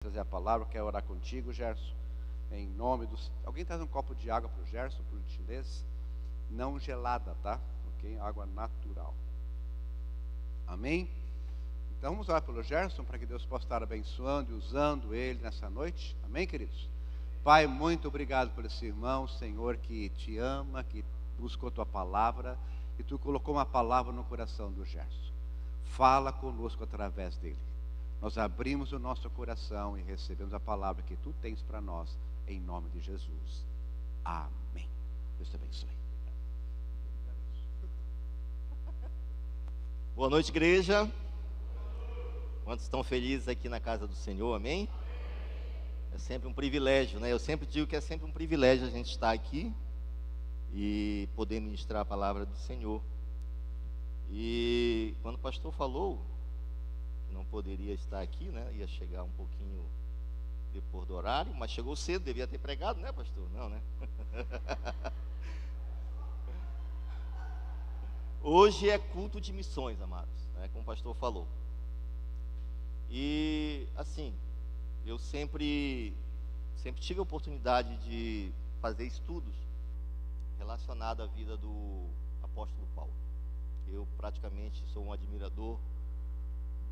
Trazer a palavra, quero orar contigo, Gerson, em nome dos... Alguém traz um copo de água para o Gerson, por gentileza? Não gelada, tá? Ok? Água natural. Amém? Então vamos orar pelo Gerson, para que Deus possa estar abençoando e usando ele nessa noite. Amém, queridos? Pai, muito obrigado por esse irmão, Senhor, que te ama, que buscou tua palavra, e tu colocou uma palavra no coração do Gerson. Fala conosco através dele. Nós abrimos o nosso coração e recebemos a palavra que tu tens para nós, em nome de Jesus. Amém. Deus te abençoe. Boa noite, igreja. Quantos estão felizes aqui na casa do Senhor, amém? É sempre um privilégio, né? Eu sempre digo que é sempre um privilégio a gente estar aqui e poder ministrar a palavra do Senhor. E quando o pastor falou que não poderia estar aqui, né? Ia chegar um pouquinho depois do horário, mas chegou cedo, devia ter pregado, né, pastor? Não, né? Hoje é culto de missões, amados, né? Como o pastor falou. E assim, eu sempre tive a oportunidade de fazer estudos relacionados à vida do apóstolo Paulo. Eu praticamente sou um admirador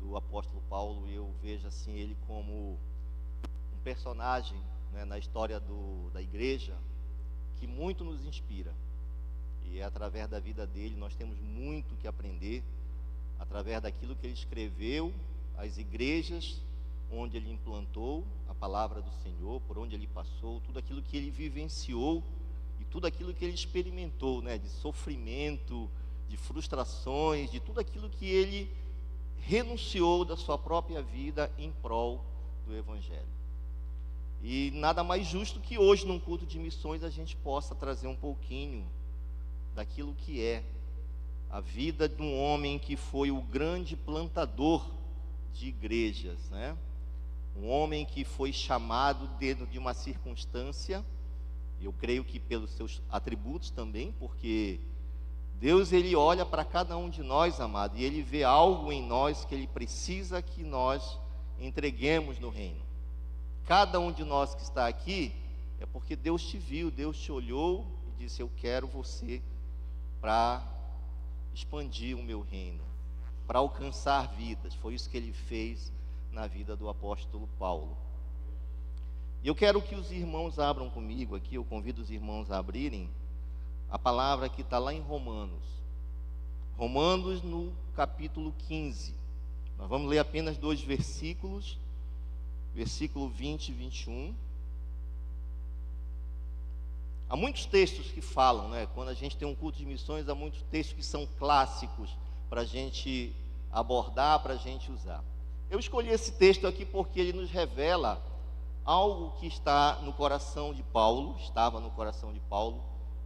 do apóstolo Paulo e eu vejo assim ele como um personagem, né, na história da igreja que muito nos inspira. E através da vida dele nós temos muito que aprender, através daquilo que ele escreveu, as igrejas onde ele implantou a palavra do Senhor, por onde ele passou, tudo aquilo que ele vivenciou e tudo aquilo que ele experimentou, né, de sofrimento, de frustrações, de tudo aquilo que ele renunciou da sua própria vida em prol do Evangelho. E nada mais justo que hoje, num culto de missões, a gente possa trazer um pouquinho daquilo que é a vida de um homem que foi o grande plantador de igrejas, né? Um homem que foi chamado dentro de uma circunstância, eu creio que pelos seus atributos também, porque Deus, ele olha para cada um de nós, amado, e ele vê algo em nós que ele precisa que nós entreguemos no reino. Cada um de nós que está aqui é porque Deus te viu, Deus te olhou e disse: eu quero você para expandir o meu reino, para alcançar vidas. Foi isso que ele fez na vida do apóstolo Paulo. E eu quero que os irmãos abram comigo aqui, eu convido os irmãos a abrirem a palavra que está lá em Romanos. Romanos no capítulo 15. Nós vamos ler apenas 2 versículos, versículo 20 e 21. Há muitos textos que falam, né? Quando a gente tem um culto de missões, há muitos textos que são clássicos para a gente abordar, para a gente usar. Eu escolhi esse texto aqui porque ele nos revela algo que está no coração de Paulo, estava no coração de Paulo,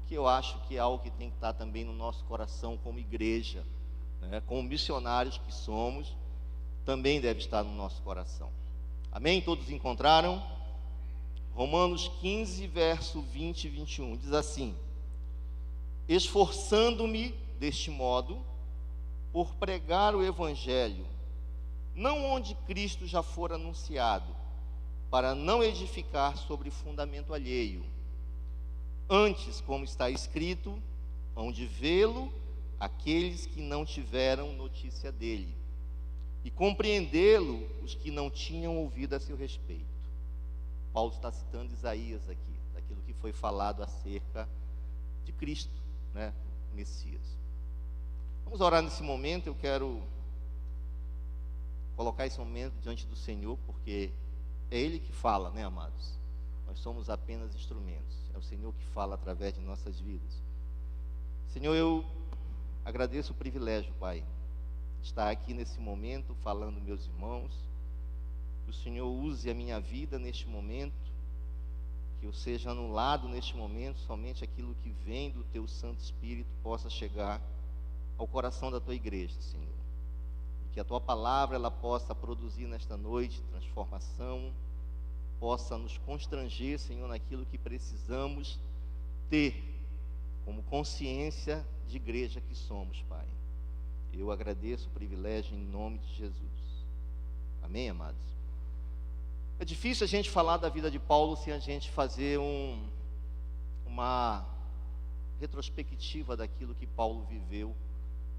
que eu acho que é algo que tem que estar também no nosso coração como igreja, né? Como missionários que somos, também deve estar no nosso coração. Amém? Todos encontraram? Romanos 15, verso 20 e 21, diz assim: esforçando-me deste modo por pregar o Evangelho, não onde Cristo já for anunciado, para não edificar sobre fundamento alheio. Antes, como está escrito, hão de vê-lo aqueles que não tiveram notícia dele, e compreendê-lo os que não tinham ouvido a seu respeito. Paulo está citando Isaías aqui, daquilo que foi falado acerca de Cristo, né, Messias. Vamos orar nesse momento. Eu quero colocar esse momento diante do Senhor, porque é Ele que fala, né, amados? Nós somos apenas instrumentos. É o Senhor que fala através de nossas vidas. Senhor, eu agradeço o privilégio, Pai, de estar aqui nesse momento falando, meus irmãos. Que o Senhor use a minha vida neste momento, que eu seja anulado neste momento, somente aquilo que vem do Teu Santo Espírito possa chegar ao coração da Tua igreja, Senhor. E que a Tua palavra ela possa produzir nesta noite transformação, possa nos constranger, Senhor, naquilo que precisamos ter como consciência de igreja que somos, Pai. Eu agradeço o privilégio em nome de Jesus. Amém, amados? É difícil a gente falar da vida de Paulo sem a gente fazer uma retrospectiva daquilo que Paulo viveu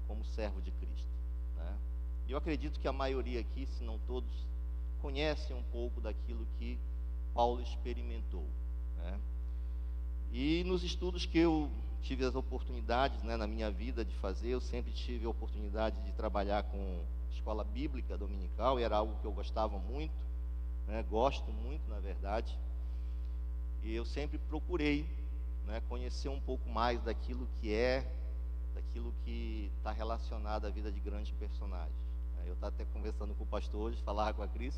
como servo de Cristo, né? Eu acredito que a maioria aqui, se não todos, conhecem um pouco daquilo que Paulo experimentou, né? E nos estudos que eu tive as oportunidades, né, na minha vida de fazer, eu sempre tive a oportunidade de trabalhar com escola bíblica dominical, e era algo que eu gostava muito, né, gosto muito, na verdade, e eu sempre procurei, né, conhecer um pouco mais daquilo que está relacionado à vida de grandes personagens. Eu estava até conversando com o pastor hoje, falava com a Cris,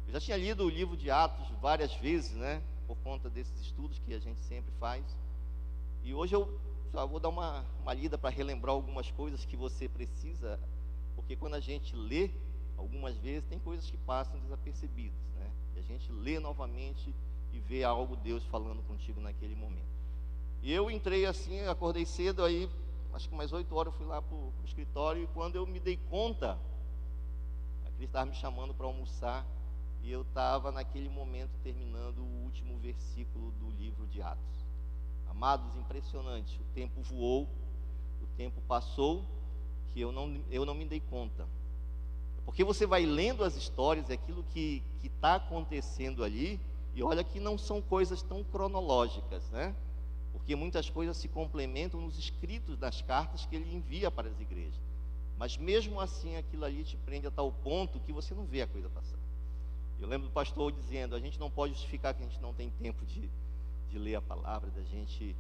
eu já tinha lido o livro de Atos várias vezes, né, por conta desses estudos que a gente sempre faz, e hoje eu só vou dar uma lida para relembrar algumas coisas que você precisa, porque quando a gente lê, algumas vezes tem coisas que passam desapercebidas, né, e a gente lê novamente e vê algo Deus falando contigo naquele momento. E eu entrei assim, acordei cedo, aí acho que umas 8 horas eu fui lá para o escritório, e quando eu me dei conta, a Cris estava me chamando para almoçar, e eu estava naquele momento terminando o último versículo do livro de Atos. Amados, impressionante, o tempo voou, o tempo passou, que eu não me dei conta. Porque você vai lendo as histórias, aquilo que está acontecendo ali, e olha que não são coisas tão cronológicas, né? Porque muitas coisas se complementam nos escritos das cartas que ele envia para as igrejas. Mas mesmo assim, aquilo ali te prende a tal ponto que você não vê a coisa passar. Eu lembro do pastor dizendo, a gente não pode justificar que a gente não tem tempo de ler a palavra, da gente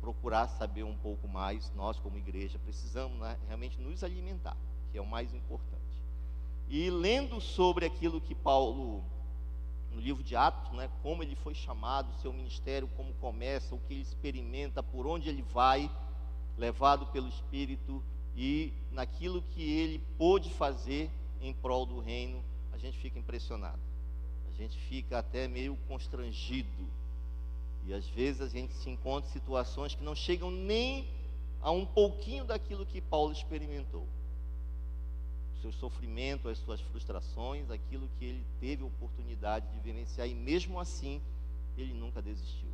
procurar saber um pouco mais. Nós como igreja precisamos, né, realmente nos alimentar, que é o mais importante. E lendo sobre aquilo que Paulo, no livro de Atos, né, como ele foi chamado, o seu ministério, como começa, o que ele experimenta, por onde ele vai, levado pelo Espírito, e naquilo que ele pôde fazer em prol do reino, a gente fica impressionado, a gente fica até meio constrangido, e às vezes a gente se encontra em situações que não chegam nem a um pouquinho daquilo que Paulo experimentou, o seu sofrimento, as suas frustrações, aquilo que ele teve a oportunidade de vivenciar, e mesmo assim ele nunca desistiu.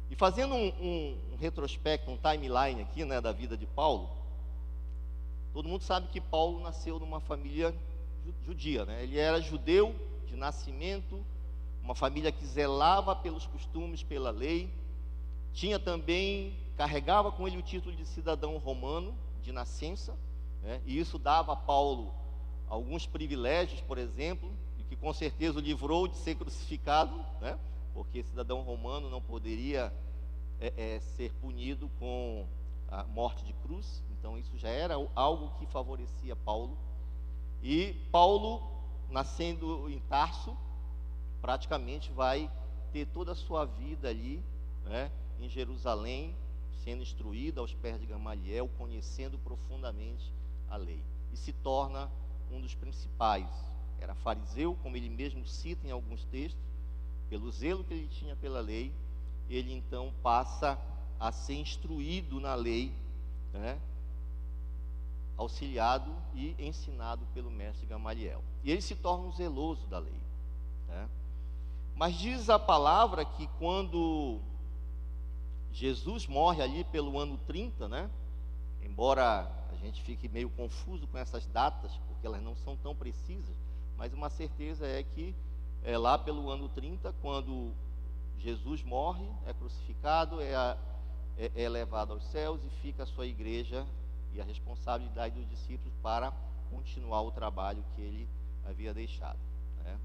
E fazendo um retrospecto, um timeline aqui, né, da vida de Paulo, todo mundo sabe que Paulo nasceu numa família judia, né? Ele era judeu de nascimento, uma família que zelava pelos costumes, pela lei, carregava com ele o título de cidadão romano de nascença, né? E isso dava a Paulo alguns privilégios, por exemplo, e que com certeza o livrou de ser crucificado, né? Porque cidadão romano não poderia ser punido com a morte de cruz, então isso já era algo que favorecia Paulo. E Paulo, nascendo em Tarso, praticamente vai ter toda a sua vida ali, né, em Jerusalém, sendo instruído aos pés de Gamaliel, conhecendo profundamente a lei, e se torna um dos principais. Era fariseu, como ele mesmo cita em alguns textos, pelo zelo que ele tinha pela lei, ele então passa a ser instruído na lei, né, auxiliado e ensinado pelo mestre Gamaliel. E ele se torna um zeloso da lei, né? Mas diz a palavra que quando Jesus morre ali pelo ano 30, né? Embora a gente fique meio confuso com essas datas, porque elas não são tão precisas, mas uma certeza é que lá pelo ano 30, quando Jesus morre, é crucificado, é levado aos céus, e fica a sua igreja e a responsabilidade dos discípulos para continuar o trabalho que ele havia deixado, né?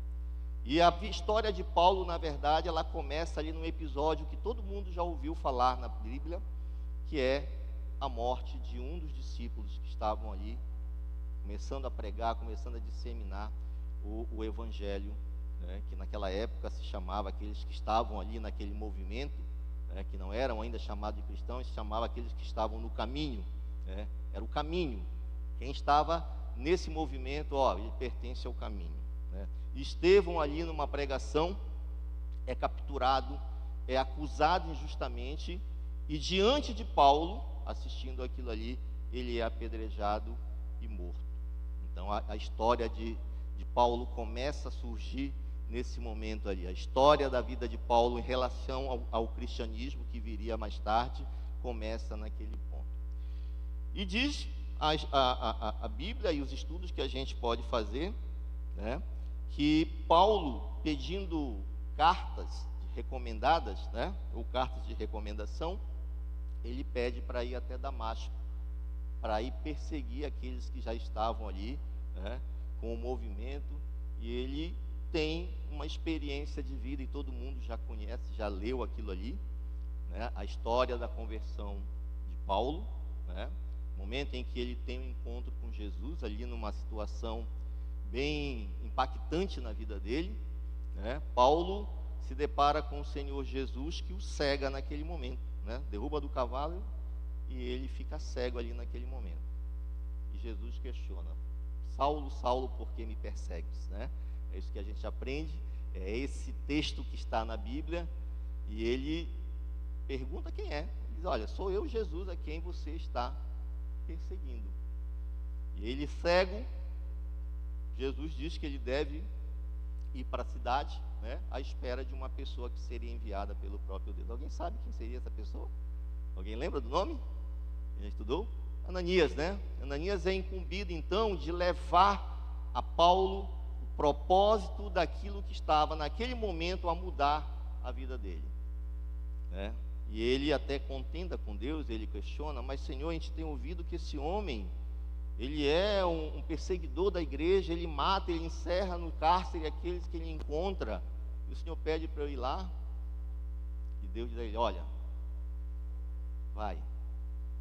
E a história de Paulo, na verdade, ela começa ali num episódio que todo mundo já ouviu falar na Bíblia, que é a morte de um dos discípulos que estavam ali, começando a pregar, começando a disseminar o Evangelho, né, que naquela época se chamava, aqueles que estavam ali naquele movimento, né, que não eram ainda chamados de cristãos, se chamava aqueles que estavam no caminho, né, era o caminho. Quem estava nesse movimento, ele pertence ao caminho, né? E Estevão ali numa pregação é capturado, é acusado injustamente, e diante de Paulo, assistindo aquilo ali, ele é apedrejado e morto. Então a história de Paulo começa a surgir nesse momento ali. A história da vida de Paulo em relação ao cristianismo que viria mais tarde começa naquele ponto. E diz a Bíblia e os estudos que a gente pode fazer, né, que Paulo, pedindo cartas recomendadas, né, ou cartas de recomendação, ele pede para ir até Damasco, para ir perseguir aqueles que já estavam ali, né, com o movimento, e ele tem uma experiência de vida, e todo mundo já conhece, já leu aquilo ali, né, a história da conversão de Paulo, né, momento em que ele tem um encontro com Jesus, ali numa situação bem impactante na vida dele, né, Paulo se depara com o Senhor Jesus, que o cega naquele momento, né, derruba do cavalo e ele fica cego ali naquele momento. E Jesus questiona: Saulo, Saulo, por que me persegues? Né? É isso que a gente aprende, é esse texto que está na Bíblia, e ele pergunta quem é. Ele diz: olha, sou eu, Jesus, a quem você está perseguindo. E ele, cego, Jesus diz que ele deve ir para a cidade, né, à espera de uma pessoa que seria enviada pelo próprio Deus. Alguém sabe quem seria essa pessoa? Alguém lembra do nome? Já estudou? Ananias, né? Ananias é incumbido então de levar a Paulo o propósito daquilo que estava naquele momento a mudar a vida dele, né? E ele até contenda com Deus, ele questiona: mas Senhor, a gente tem ouvido que esse homem, ele é um perseguidor da igreja, ele mata, ele encerra no cárcere aqueles que ele encontra, e o Senhor pede para eu ir lá. E Deus diz a ele: olha, vai,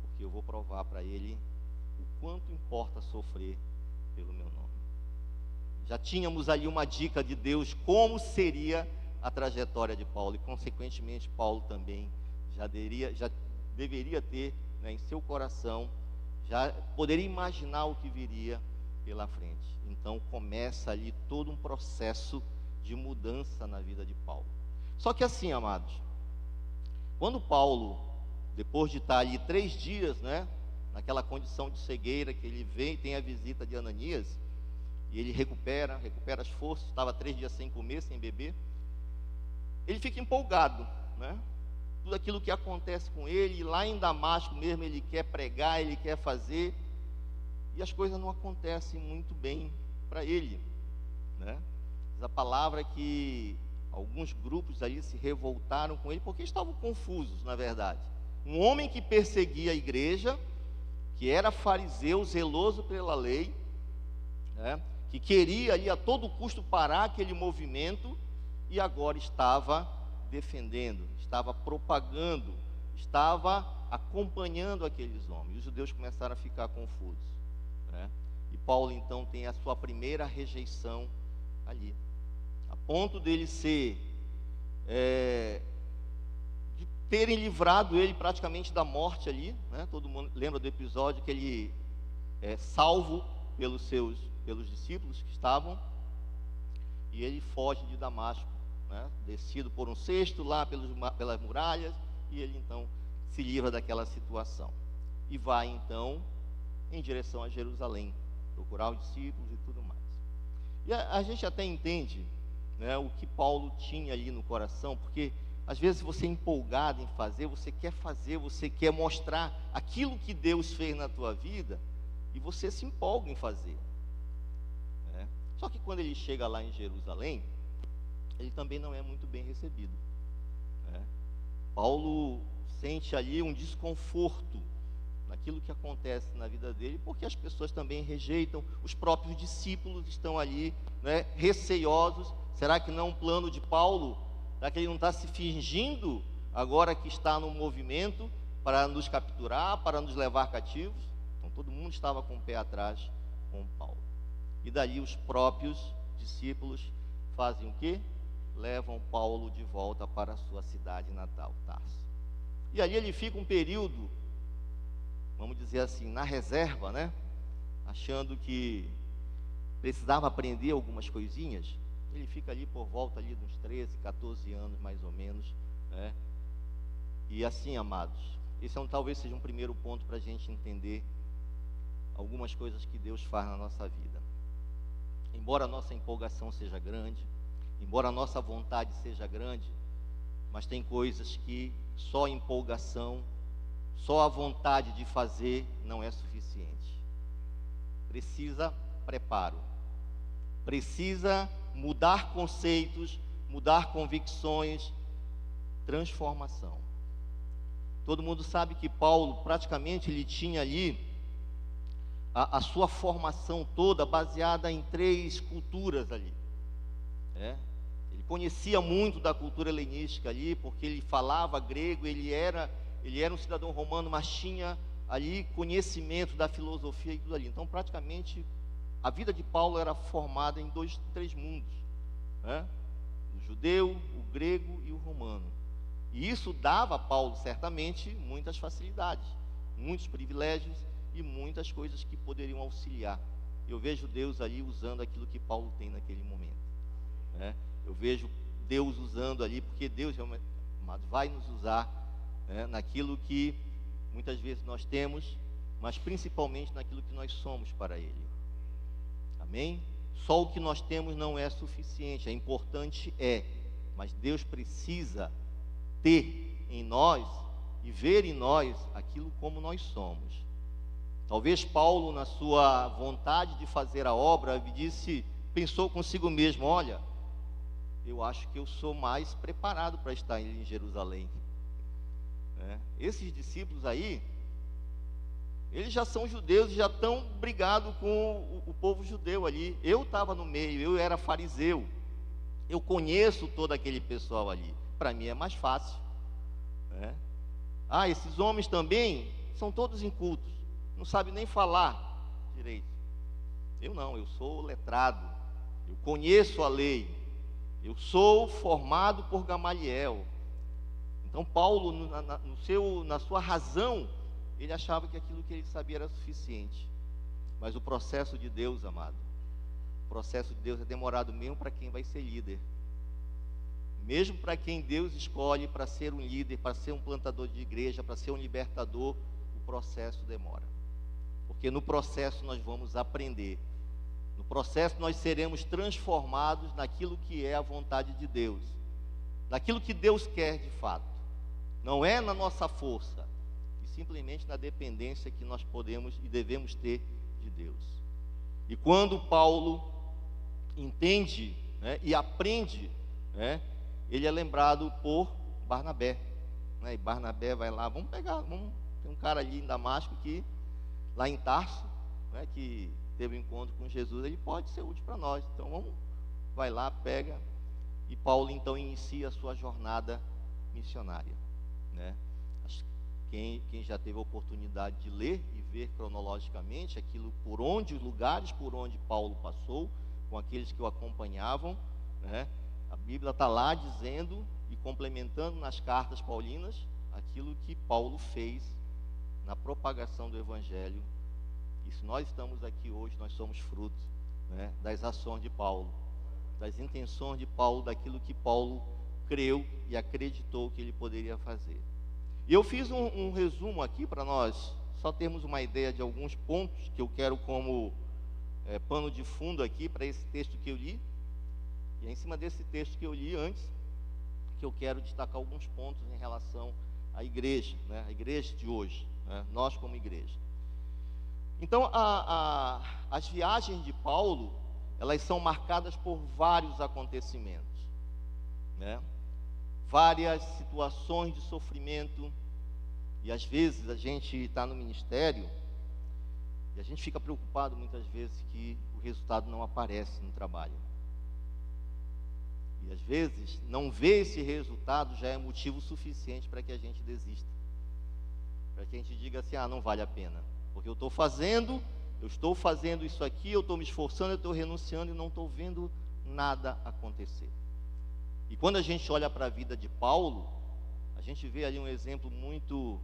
porque eu vou provar para ele o quanto importa sofrer pelo meu nome. Já tínhamos ali uma dica de Deus como seria a trajetória de Paulo, e consequentemente Paulo também já deveria ter, né, em seu coração, já poderia imaginar o que viria pela frente. Então começa ali todo um processo de mudança na vida de Paulo. Só que assim, amados, quando Paulo, depois de estar ali 3 dias, né, naquela condição de cegueira, que ele vem e tem a visita de Ananias, e ele recupera as forças, estava 3 dias sem comer, sem beber, ele fica empolgado, né? Tudo aquilo que acontece com ele, e lá em Damasco mesmo ele quer pregar, ele quer fazer, e as coisas não acontecem muito bem para ele, né? Diz a palavra que alguns grupos ali se revoltaram com ele, porque estavam confusos, na verdade. Um homem que perseguia a igreja, que era fariseu, zeloso pela lei, né, que queria ali a todo custo parar aquele movimento, e agora estava defendendo, estava propagando, estava acompanhando aqueles homens. Os judeus começaram a ficar confusos, né? E Paulo então tem a sua primeira rejeição ali, a ponto dele ser de terem livrado ele praticamente da morte ali, né? Todo mundo lembra do episódio que ele é salvo pelos discípulos que estavam, e ele foge de Damasco, né? Descido por um cesto lá pelas muralhas, e ele então se livra daquela situação e vai então em direção a Jerusalém, procurar os discípulos e tudo mais. E a gente até entende, né, o que Paulo tinha ali no coração, porque às vezes você é empolgado em fazer, você quer mostrar aquilo que Deus fez na tua vida, e você se empolga em fazer, né? Só que quando ele chega lá em Jerusalém, ele também não é muito bem recebido, né? Paulo sente ali um desconforto naquilo que acontece na vida dele, porque as pessoas também rejeitam, os próprios discípulos estão ali, né, receiosos. Será que não é um plano de Paulo? Será que ele não está se fingindo agora que está no movimento para nos capturar, para nos levar cativos? Então todo mundo estava com o pé atrás com Paulo. E dali os próprios discípulos fazem o quê? Levam Paulo de volta para a sua cidade natal, Tarso. E ali ele fica um período, vamos dizer assim, na reserva, né? Achando que precisava aprender algumas coisinhas. Ele fica ali por volta ali de uns 13, 14 anos mais ou menos, né? E assim, amados, esse talvez seja um primeiro ponto para a gente entender algumas coisas que Deus faz na nossa vida. embora a nossa empolgação seja grande, embora a nossa vontade seja grande, mas tem coisas que só a empolgação, só a vontade de fazer não é suficiente. Precisa preparo, precisa mudar conceitos, mudar convicções, transformação. Todo mundo sabe que Paulo, praticamente, ele tinha ali a sua formação toda baseada em 3 culturas ali. Ele conhecia muito da cultura helenística ali, porque ele falava grego, ele era um cidadão romano, mas tinha ali conhecimento da filosofia e tudo ali. Então, praticamente, a vida de Paulo era formada em 2, 3 mundos, o judeu, o grego e o romano. E isso dava a Paulo, certamente, muitas facilidades, muitos privilégios e muitas coisas que poderiam auxiliar. Eu vejo Deus ali usando aquilo que Paulo tem naquele momento. Eu vejo Deus usando ali, porque Deus, amado, vai nos usar naquilo que muitas vezes nós temos, mas principalmente naquilo que nós somos para Ele. Amém? Só o que nós temos não é suficiente, é importante, mas Deus precisa ter em nós e ver em nós aquilo como nós somos. Talvez Paulo, na sua vontade de fazer a obra, pensou consigo mesmo: olha, eu acho que eu sou mais preparado para estar em Jerusalém. Esses discípulos aí, eles já são judeus e já estão brigados com o povo judeu ali. Eu estava no meio, eu era fariseu, eu conheço todo aquele pessoal ali. Para mim é mais fácil. Esses homens também são todos incultos, não sabem nem falar direito. Eu não, eu sou letrado, eu conheço a lei, eu sou formado por Gamaliel. Então Paulo, na sua razão, ele achava que aquilo que ele sabia era suficiente. Mas o processo de Deus, amado, o processo de Deus é demorado mesmo para quem vai ser líder. Mesmo para quem Deus escolhe para ser um líder, para ser um plantador de igreja, para ser um libertador, o processo demora. Porque no processo nós vamos aprender. No processo nós seremos transformados naquilo que é a vontade de Deus, naquilo que Deus quer de fato. Não é na nossa força, e simplesmente na dependência que nós podemos e devemos ter de Deus. E quando Paulo entende, e aprende, ele é lembrado por Barnabé, e Barnabé vai lá, tem um cara ali em Damasco lá em Tarso, que teve um encontro com Jesus, ele pode ser útil para nós, então vai lá, pega, e Paulo então inicia a sua jornada missionária. Quem já teve a oportunidade de ler e ver cronologicamente os lugares por onde Paulo passou, com aqueles que o acompanhavam, a Bíblia está lá dizendo e complementando nas cartas paulinas aquilo que Paulo fez na propagação do Evangelho. E se nós estamos aqui hoje, nós somos fruto das ações de Paulo, das intenções de Paulo, daquilo que Paulo creu e acreditou que ele poderia fazer. E eu fiz um resumo aqui para nós só termos uma ideia de alguns pontos que eu quero como pano de fundo aqui para esse texto que eu li. E é em cima desse texto que eu li antes que eu quero destacar alguns pontos em relação à igreja, a igreja de hoje, nós como igreja. Então, as viagens de Paulo, elas são marcadas por vários acontecimentos, várias situações de sofrimento. E às vezes a gente está no ministério e a gente fica preocupado muitas vezes que o resultado não aparece no trabalho. E às vezes não ver esse resultado já é motivo suficiente para que a gente desista, para que a gente diga assim: não vale a pena, porque eu estou fazendo isso aqui, eu estou me esforçando, eu estou renunciando e não estou vendo nada acontecer. E quando a gente olha para a vida de Paulo, a gente vê ali um exemplo muito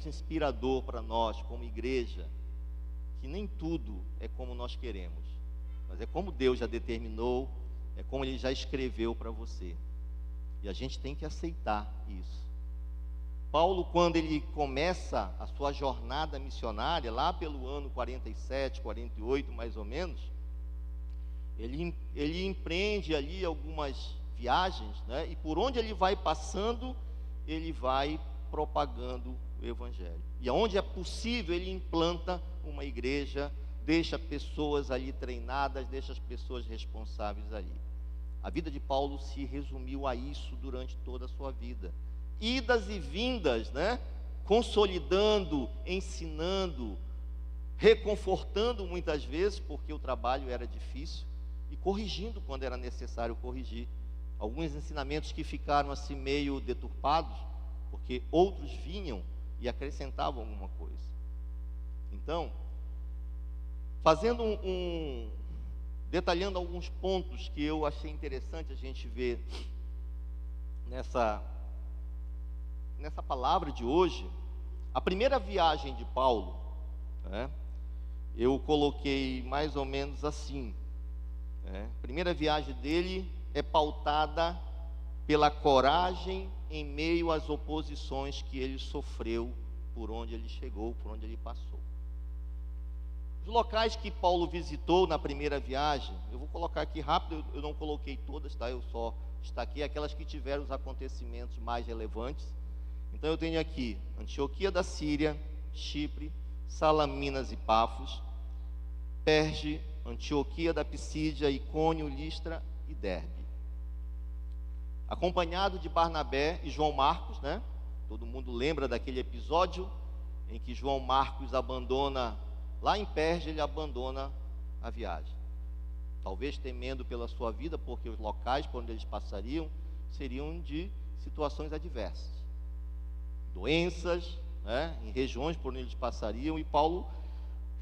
inspirador para nós como igreja, que nem tudo é como nós queremos, mas é como Deus já determinou, é como Ele já escreveu para você, e a gente tem que aceitar isso. Paulo, quando ele começa a sua jornada missionária, lá pelo ano 47, 48 mais ou menos, Ele empreende ali algumas viagens, né? E por onde ele vai passando, ele vai propagando o Evangelho. E aonde é possível, ele implanta uma igreja, deixa pessoas ali treinadas, deixa as pessoas responsáveis ali. A vida de Paulo se resumiu a isso durante toda a sua vida. Idas e vindas, né? Consolidando, ensinando, reconfortando muitas vezes, porque o trabalho era difícil, e corrigindo quando era necessário corrigir. Alguns ensinamentos que ficaram assim meio deturpados, porque outros vinham e acrescentavam alguma coisa. Então, detalhando alguns pontos que eu achei interessante a gente ver nessa palavra de hoje. A primeira viagem de Paulo, né, eu coloquei mais ou menos assim, né? A primeira viagem dele é pautada pela coragem em meio às oposições que ele sofreu por onde ele chegou, por onde ele passou. Os locais que Paulo visitou na primeira viagem, eu vou colocar aqui rápido, eu não coloquei todas, tá? Eu só destaquei aquelas que tiveram os acontecimentos mais relevantes. Então eu tenho aqui Antioquia da Síria, Chipre, Salaminas e Pafos, Perge, Antioquia da Pisídia, Icônio, Listra e Derbe. Acompanhado de Barnabé e João Marcos, né? Todo mundo lembra daquele episódio em que João Marcos abandona, lá em Perge ele abandona a viagem. Talvez temendo pela sua vida, porque os locais por onde eles passariam seriam de situações adversas. Doenças, né? Em regiões por onde eles passariam, e Paulo,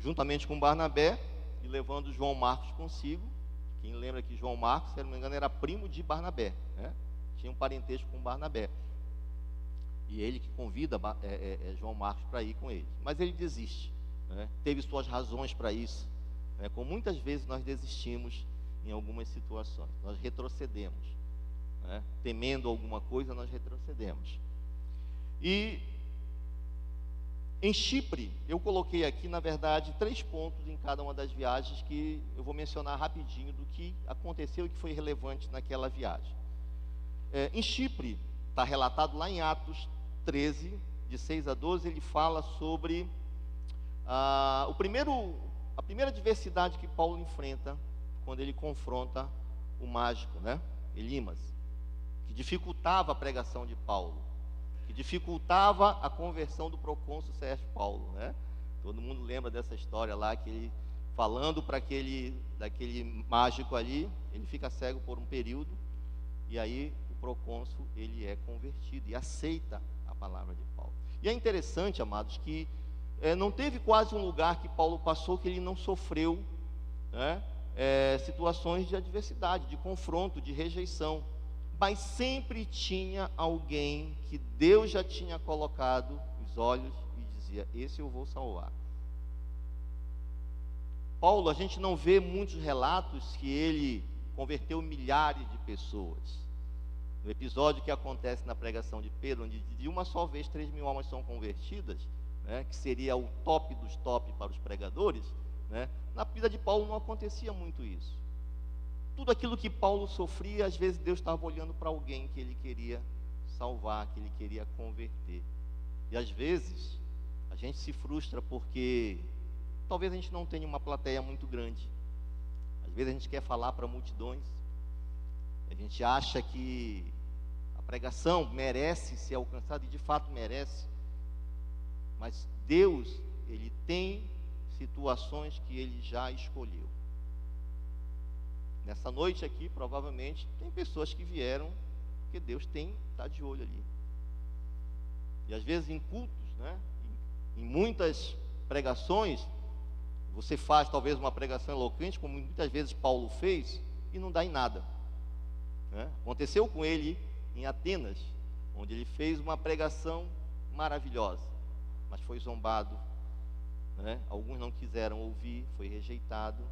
juntamente com Barnabé, e levando João Marcos consigo. Quem lembra que João Marcos, se não me engano, era primo de Barnabé, né? Tinha um parentesco com Barnabé. E ele que convida João Marcos para ir com ele. Mas ele desiste, né? Teve suas razões para isso, né? Como muitas vezes nós desistimos em algumas situações. Nós retrocedemos, né? Temendo alguma coisa, nós retrocedemos. E em Chipre, eu coloquei aqui, na verdade, 3 pontos em cada uma das viagens que eu vou mencionar rapidinho do que aconteceu e que foi relevante naquela viagem. Em Chipre, está relatado lá em Atos 13, de 6 a 12, ele fala sobre a primeira adversidade que Paulo enfrenta quando ele confronta o mágico, né? Elimas, que dificultava a pregação de Paulo, que dificultava a conversão do procônsul Sérgio Paulo, né? Todo mundo lembra dessa história lá, que ele falando para daquele mágico ali, ele fica cego por um período, e aí o procônsul, ele é convertido e aceita a palavra de Paulo. E é interessante, amados, que não teve quase um lugar que Paulo passou que ele não sofreu, né, situações de adversidade, de confronto, de rejeição. Mas sempre tinha alguém que Deus já tinha colocado os olhos e dizia: esse eu vou salvar. Paulo, a gente não vê muitos relatos que ele converteu milhares de pessoas. No episódio que acontece na pregação de Pedro, onde de uma só vez 3.000 almas são convertidas, né, que seria o top dos top para os pregadores, né, na vida de Paulo não acontecia muito isso. Tudo aquilo que Paulo sofria, às vezes Deus estava olhando para alguém que ele queria salvar, que ele queria converter. E às vezes a gente se frustra porque talvez a gente não tenha uma plateia muito grande. Às vezes a gente quer falar para multidões. A gente acha que a pregação merece ser alcançada, e de fato merece. Mas Deus, Ele tem situações que Ele já escolheu. Nessa noite aqui, provavelmente, tem pessoas que vieram porque Deus está de olho ali. E às vezes em cultos, né, em muitas pregações, você faz talvez uma pregação eloquente, como muitas vezes Paulo fez, e não dá em nada, né? Aconteceu com ele em Atenas, onde ele fez uma pregação maravilhosa, mas foi zombado, né? Alguns não quiseram ouvir, foi rejeitado.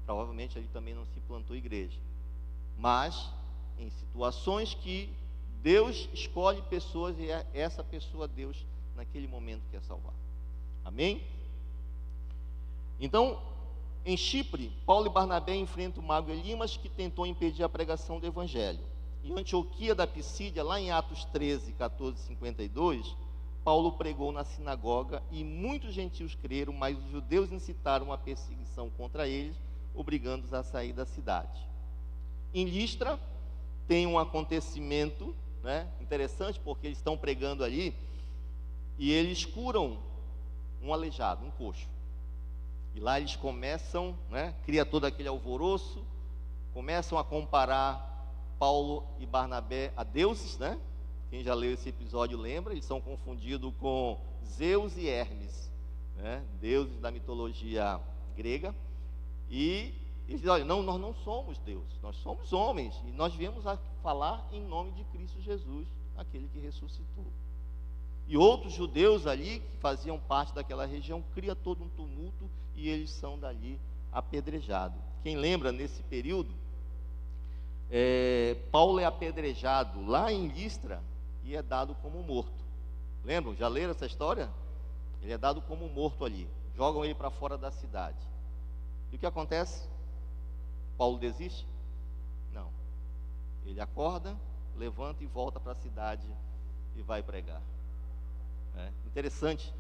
Provavelmente ele também não se plantou igreja. Mas em situações que Deus escolhe pessoas, e é essa pessoa Deus naquele momento quer salvar. Amém? Então, Em Chipre, Paulo e Barnabé enfrentam o mago Elimas, que tentou impedir a pregação do evangelho. Em Antioquia da Pisídia, lá em Atos 13, 14 e 52, Paulo pregou na sinagoga e muitos gentios creram, mas os judeus incitaram uma perseguição contra eles, obrigando-os a sair da cidade. Em Listra, tem um acontecimento, né, interessante, porque eles estão pregando ali e eles curam um aleijado, um coxo. E lá eles começam, né, cria todo aquele alvoroço, começam a comparar Paulo e Barnabé a deuses, né? Quem já leu esse episódio lembra, eles são confundidos com Zeus e Hermes, né? Deuses da mitologia grega. E eles dizem, olha, não, nós não somos deuses, nós somos homens, e nós viemos a falar em nome de Cristo Jesus, aquele que ressuscitou. E outros judeus ali, que faziam parte daquela região, cria todo um tumulto, e eles são dali apedrejados. Quem lembra, nesse período, Paulo é apedrejado lá em Listra e é dado como morto. Lembram? Já leram essa história? Ele é dado como morto ali. Jogam ele para fora da cidade. E o que acontece? Paulo desiste? Não. Ele acorda, levanta e volta para a cidade e vai pregar. Interessante.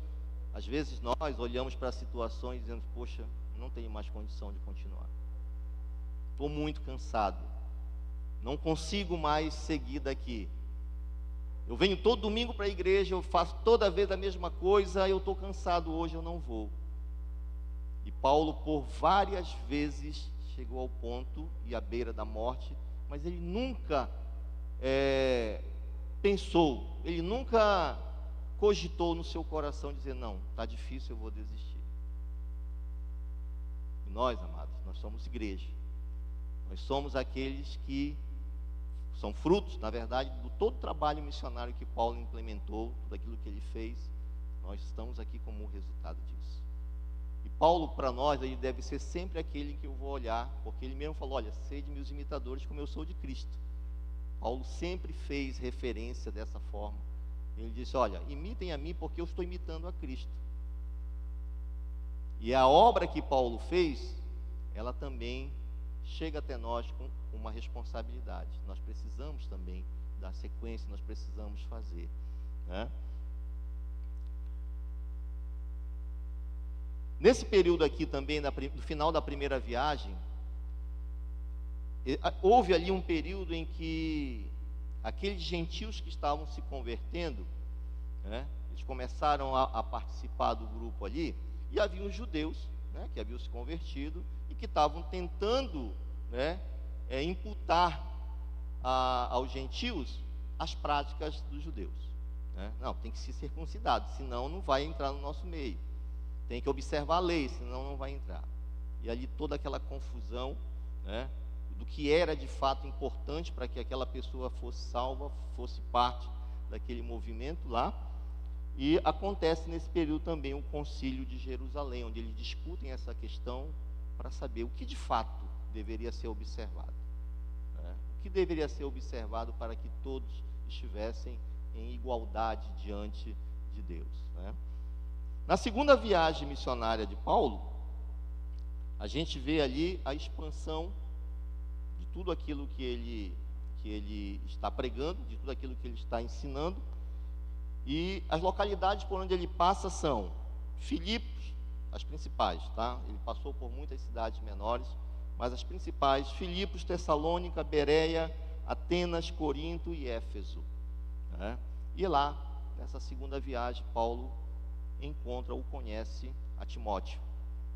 Às vezes nós olhamos para situações dizendo, poxa, não tenho mais condição de continuar. Estou muito cansado. Não consigo mais seguir daqui. Eu venho todo domingo para a igreja, eu faço toda vez a mesma coisa, eu estou cansado hoje, eu não vou. E Paulo, por várias vezes, chegou ao ponto e à beira da morte, mas ele nunca pensou, ele nunca cogitou no seu coração dizer, não, está difícil, eu vou desistir. E nós, amados, nós somos igreja. Nós somos aqueles que são frutos, na verdade, do todo o trabalho missionário que Paulo implementou, tudo aquilo que ele fez. Nós estamos aqui como resultado disso. E Paulo, para nós, ele deve ser sempre aquele que eu vou olhar, porque ele mesmo falou, olha, sede meus imitadores como eu sou de Cristo. Paulo sempre fez referência dessa forma. Ele disse, olha, imitem a mim porque eu estou imitando a Cristo. E a obra que Paulo fez, ela também chega até nós com uma responsabilidade. Nós precisamos também dar sequência, nós precisamos fazer, né? Nesse período aqui também, no final da primeira viagem, houve ali um período em que aqueles gentios que estavam se convertendo, né, eles começaram a participar do grupo ali, e havia os judeus, né, que haviam se convertido e que estavam tentando, né, imputar aos gentios as práticas dos judeus, né? Não, tem que se circuncidar, senão não vai entrar no nosso meio. Tem que observar a lei, senão não vai entrar. E ali toda aquela confusão, né, do que era de fato importante para que aquela pessoa fosse salva, fosse parte daquele movimento lá. E acontece nesse período também o Concílio de Jerusalém, onde eles discutem essa questão para saber o que de fato deveria ser observado, né? O que deveria ser observado para que todos estivessem em igualdade diante de Deus, né? Na segunda viagem missionária de Paulo, a gente vê ali a expansão de tudo aquilo que ele está pregando, de tudo aquilo que ele está ensinando. E as localidades por onde ele passa são Filipos, as principais, tá? Ele passou por muitas cidades menores, mas as principais, Filipos, Tessalônica, Bereia, Atenas, Corinto e Éfeso, né? E lá, nessa segunda viagem, Paulo encontra ou conhece a Timóteo,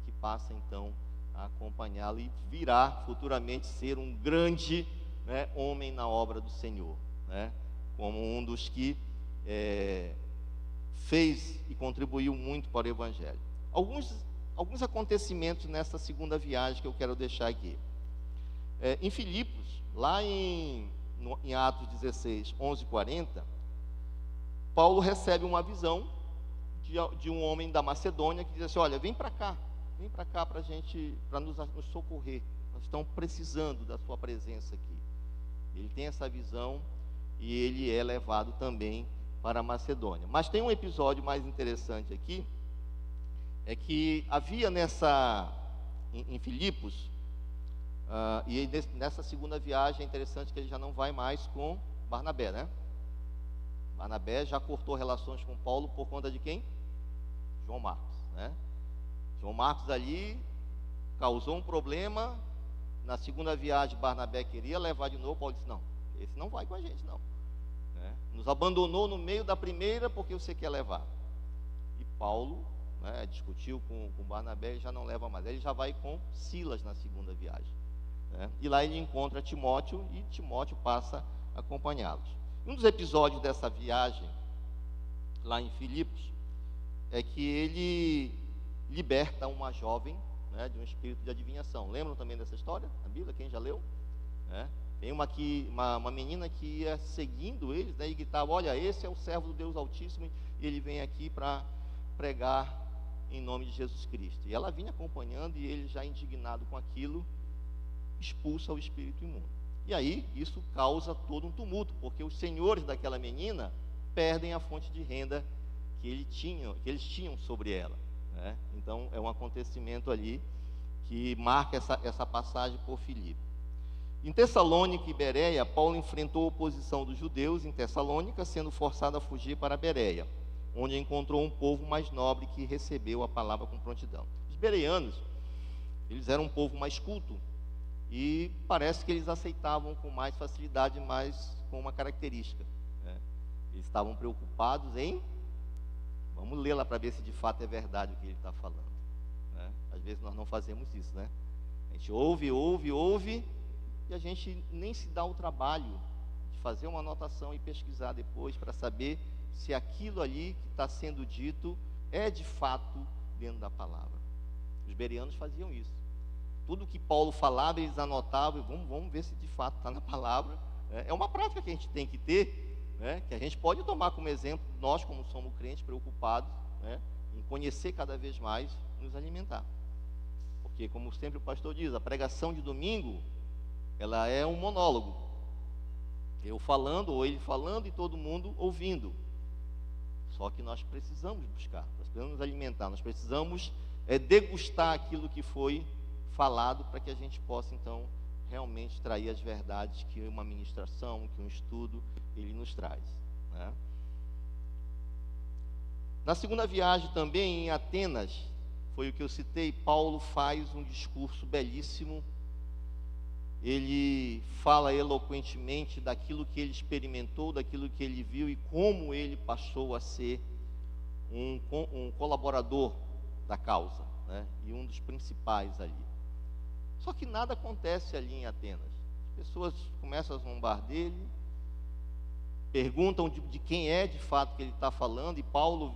que passa então a acompanhá-lo e virá futuramente ser um grande, né, homem na obra do Senhor, né? Como um dos que fez e contribuiu muito para o Evangelho. Alguns acontecimentos nessa segunda viagem que eu quero deixar aqui. Em Filipos, lá em Atos 16, 11 e 40, Paulo recebe uma visão de um homem da Macedônia que diz assim, olha, vem para cá para nos socorrer, nós estamos precisando da sua presença aqui. Ele tem essa visão e ele é levado também para a Macedônia. Mas tem um episódio mais interessante aqui, é que havia em Filipos. E aí, nessa segunda viagem é interessante que ele já não vai mais com Barnabé, né? Barnabé já cortou relações com Paulo por conta de quem? João Marcos, né? João Marcos ali causou um problema. Na segunda viagem Barnabé queria levar de novo, Paulo disse, não, esse não vai com a gente não, né? Nos abandonou no meio da primeira porque você quer levar. E Paulo, né, discutiu com Barnabé e já não leva mais. Ele já vai com Silas na segunda viagem, né? E lá ele encontra Timóteo e Timóteo passa a acompanhá-los. Um dos episódios dessa viagem lá em Filipos é que ele liberta uma jovem, né, de um espírito de adivinhação. Lembram também dessa história na Bíblia? Quem já leu? Tem uma menina que ia seguindo eles, né, e gritava, olha, esse é o servo do Deus Altíssimo e ele vem aqui para pregar em nome de Jesus Cristo. E ela vinha acompanhando e ele, já indignado com aquilo, expulsa o espírito imundo. E aí isso causa todo um tumulto, porque os senhores daquela menina perdem a fonte de renda que eles tinham sobre ela, né? Então é um acontecimento ali que marca essa passagem por Filipe. Em Tessalônica e Bereia, Paulo enfrentou a oposição dos judeus em Tessalônica, sendo forçado a fugir para Bereia, onde encontrou um povo mais nobre que recebeu a palavra com prontidão. Os bereanos, eles eram um povo mais culto, e parece que eles aceitavam com mais facilidade, mas com uma característica, né? Eles estavam preocupados em, vamos ler lá para ver se de fato é verdade o que ele está falando, né? Às vezes nós não fazemos isso, né? A gente ouve, e a gente nem se dá o trabalho de fazer uma anotação e pesquisar depois para saber se aquilo ali que está sendo dito é de fato dentro da palavra. Os bereanos faziam isso. Tudo que Paulo falava, eles anotavam, vamos ver se de fato está na palavra. É uma prática que a gente tem que ter, né, que a gente pode tomar como exemplo, nós como somos crentes preocupados, né, em conhecer cada vez mais, nos alimentar. Porque, como sempre o pastor diz, a pregação de domingo, ela é um monólogo. Eu falando, ou ele falando e todo mundo ouvindo. Só que nós precisamos buscar, nós precisamos nos alimentar, nós precisamos degustar aquilo que foi falado, para que a gente possa então realmente extrair as verdades que uma ministração, que um estudo, ele nos traz, né? Na segunda viagem também em Atenas, foi o que eu citei, Paulo faz um discurso belíssimo. Ele fala eloquentemente daquilo que ele experimentou, daquilo que ele viu e como ele passou a ser um colaborador da causa, né? E um dos principais ali. Só que nada acontece ali em Atenas. As pessoas começam a zombar dele, perguntam de quem é de fato que ele está falando, e Paulo,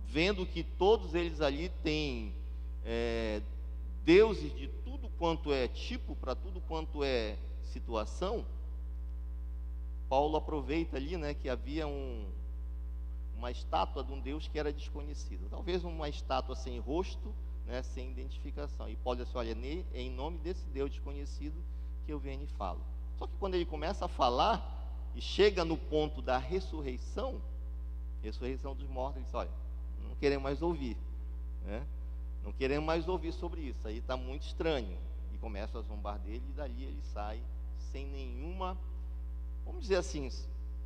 vendo que todos eles ali têm deuses de tudo quanto é tipo, para tudo quanto é situação, Paulo aproveita ali, né, que havia uma estátua de um Deus que era desconhecido, talvez uma estátua sem rosto, né, sem identificação, e Paulo diz assim, olha, é em nome desse Deus desconhecido que eu venho e falo. Só que quando ele começa a falar e chega no ponto da ressurreição dos mortos, ele diz, olha, não queremos mais ouvir, né? Não queremos mais ouvir sobre isso, aí está muito estranho. E começa a zombar dele, e dali ele sai sem nenhuma, vamos dizer assim,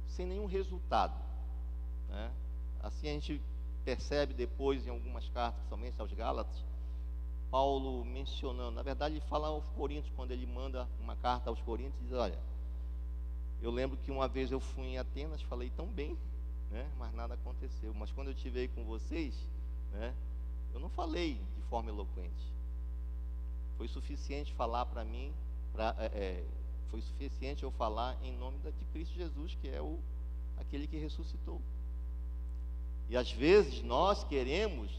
sem nenhum resultado, né? Assim a gente percebe depois em algumas cartas, somente aos Gálatas, Paulo mencionando, na verdade ele fala aos Coríntios, quando ele manda uma carta aos Coríntios, diz, olha, eu lembro que uma vez eu fui em Atenas, falei tão bem, né, mas nada aconteceu, mas quando eu estive aí com vocês, né, eu não falei de forma eloquente, foi suficiente falar para mim, foi suficiente eu falar em nome de Cristo Jesus, que é aquele que ressuscitou. E às vezes nós queremos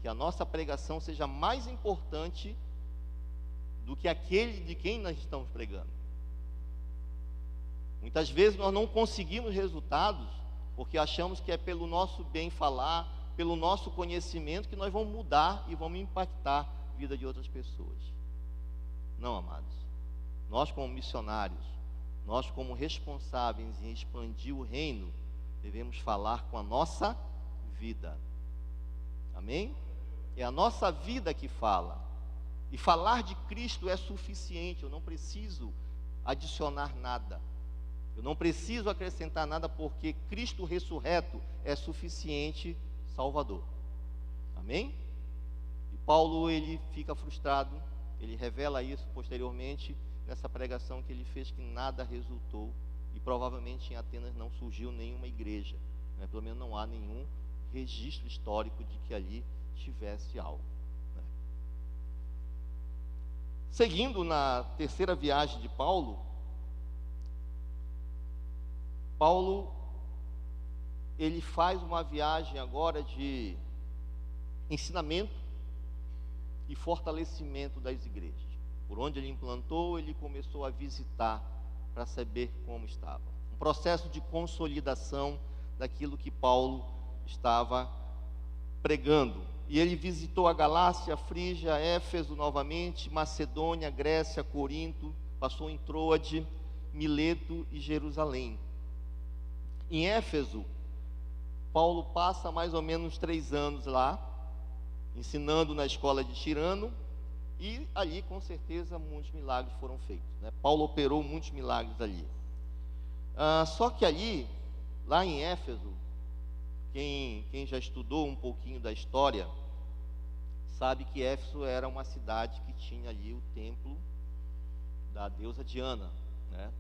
que a nossa pregação seja mais importante do que aquele de quem nós estamos pregando. Muitas vezes nós não conseguimos resultados porque achamos que é pelo nosso bem falar, pelo nosso conhecimento, que nós vamos mudar e vamos impactar a vida de outras pessoas. Não, amados. Nós como missionários, nós como responsáveis em expandir o reino, devemos falar com a nossa vida. Amém? É a nossa vida que fala. E falar de Cristo é suficiente, eu não preciso adicionar nada. Eu não preciso acrescentar nada, porque Cristo ressurreto é suficiente Salvador. Amém? E Paulo, ele fica frustrado, ele revela isso posteriormente nessa pregação que ele fez, que nada resultou, e provavelmente em Atenas não surgiu nenhuma igreja, né? Pelo menos não há nenhum registro histórico de que ali tivesse algo, né? Seguindo na terceira viagem de Paulo, ele faz uma viagem agora de ensinamento e fortalecimento das igrejas. Por onde ele implantou, ele começou a visitar para saber como estava. Um processo de consolidação daquilo que Paulo estava pregando. E ele visitou a Galácia, Frígia, Éfeso novamente, Macedônia, Grécia, Corinto, passou em Troade, Mileto e Jerusalém. Em Éfeso, Paulo passa mais ou menos 3 anos lá, ensinando na escola de Tirano, e ali com certeza muitos milagres foram feitos, né? Paulo operou muitos milagres ali. Só que ali, lá em Éfeso, quem já estudou um pouquinho da história, sabe que Éfeso era uma cidade que tinha ali o templo da deusa Diana, né?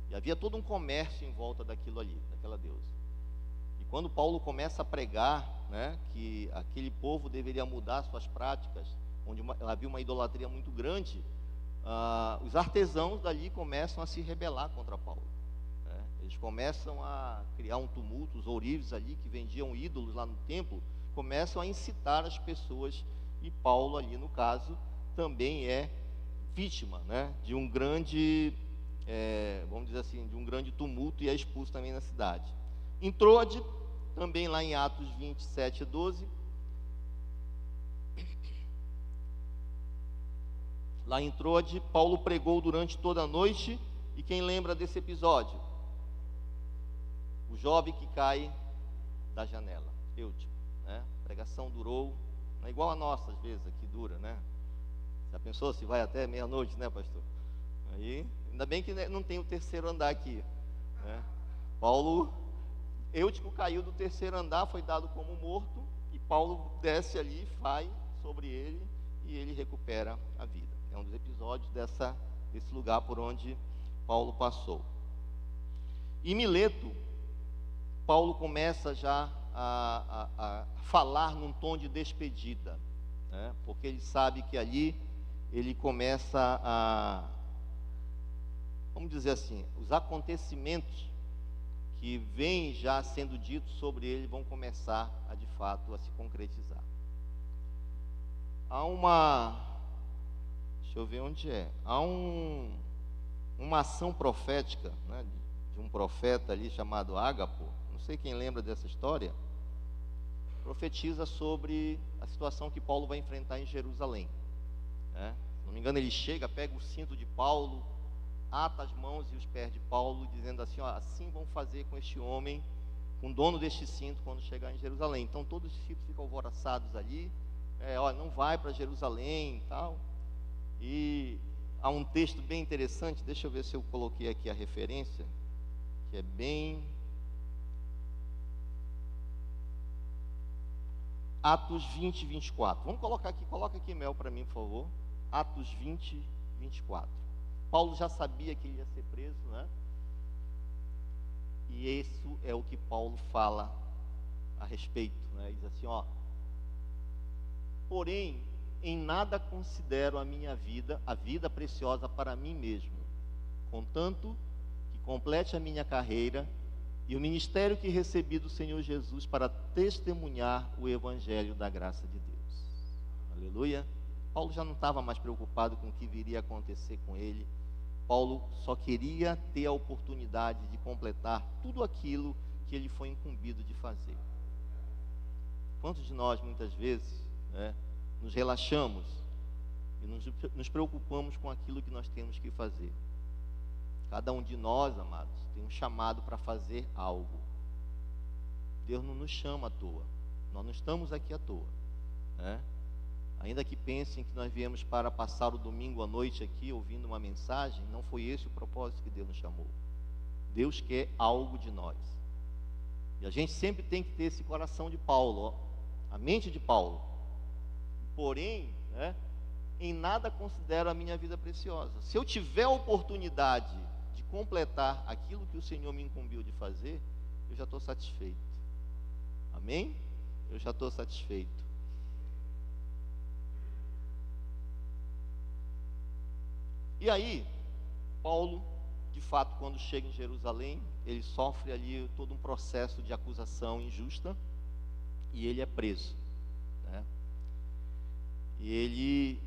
E havia todo um comércio em volta daquilo ali, daquela deusa. E quando Paulo começa a pregar, né, que aquele povo deveria mudar suas práticas, onde havia uma idolatria muito grande, os artesãos dali começam a se rebelar contra Paulo, né? Eles começam a criar um tumulto. Os ourives ali, que vendiam ídolos lá no templo, começam a incitar as pessoas, e Paulo ali, no caso, também é vítima, né, de um grande, vamos dizer assim, de um grande tumulto, e é expulso também na cidade. Em Troade, também lá em Atos 27, 12, lá em Troade, Paulo pregou durante toda a noite. E quem lembra desse episódio? O jovem que cai da janela, Eutico, né? A pregação durou, não é igual a nossa às vezes, aqui dura, né? Já pensou se vai até meia-noite, né, pastor? Aí, ainda bem que não tem o terceiro andar aqui, né? Eutico caiu do terceiro andar, foi dado como morto, e Paulo desce ali, vai sobre ele, e ele recupera a vida. É um dos episódios desse lugar por onde Paulo passou. Em Mileto, Paulo começa já a falar num tom de despedida, né? Porque ele sabe que ali ele começa vamos dizer assim, os acontecimentos que vêm já sendo ditos sobre ele vão começar de fato a se concretizar. Deixa eu ver onde é. Há uma ação profética, né, de um profeta ali chamado Ágapo. Não sei quem lembra dessa história. Profetiza sobre a situação que Paulo vai enfrentar em Jerusalém, né? Se não me engano, ele chega, pega o cinto de Paulo, ata as mãos e os pés de Paulo, dizendo assim: ó, assim vão fazer com este homem, com o dono deste cinto, quando chegar em Jerusalém. Então todos os discípulos ficam alvoroçados ali. Olha, não vai para Jerusalém e tal. E há um texto bem interessante, deixa eu ver se eu coloquei aqui a referência, que é bem... Atos 20, 24. Vamos coloca aqui, Mel, para mim, por favor. Atos 20, 24. Paulo já sabia que ele ia ser preso, né? E isso é o que Paulo fala a respeito, né? Diz assim, ó: porém, em nada considero a minha vida, a vida preciosa para mim mesmo, contanto que complete a minha carreira e o ministério que recebi do Senhor Jesus para testemunhar o evangelho da graça de Deus. Aleluia. Paulo já não estava mais preocupado com o que viria a acontecer com ele. Paulo só queria ter a oportunidade de completar tudo aquilo que ele foi incumbido de fazer. Quantos de nós, muitas vezes, né, nos relaxamos e nos preocupamos com aquilo que nós temos que fazer? Cada um de nós, amados, tem um chamado para fazer algo. Deus não nos chama à toa. Nós não estamos aqui à toa, né? Ainda que pensem que nós viemos para passar o domingo à noite aqui ouvindo uma mensagem, não foi esse o propósito que Deus nos chamou. Deus quer algo de nós. E a gente sempre tem que ter esse coração de Paulo, ó, a mente de Paulo. Porém, em nada considero a minha vida preciosa. Se eu tiver a oportunidade de completar aquilo que o Senhor me incumbiu de fazer, eu já estou satisfeito. Amém? Eu já estou satisfeito. E aí, Paulo, de fato, quando chega em Jerusalém, ele sofre ali todo um processo de acusação injusta e ele é preso, né? E ele,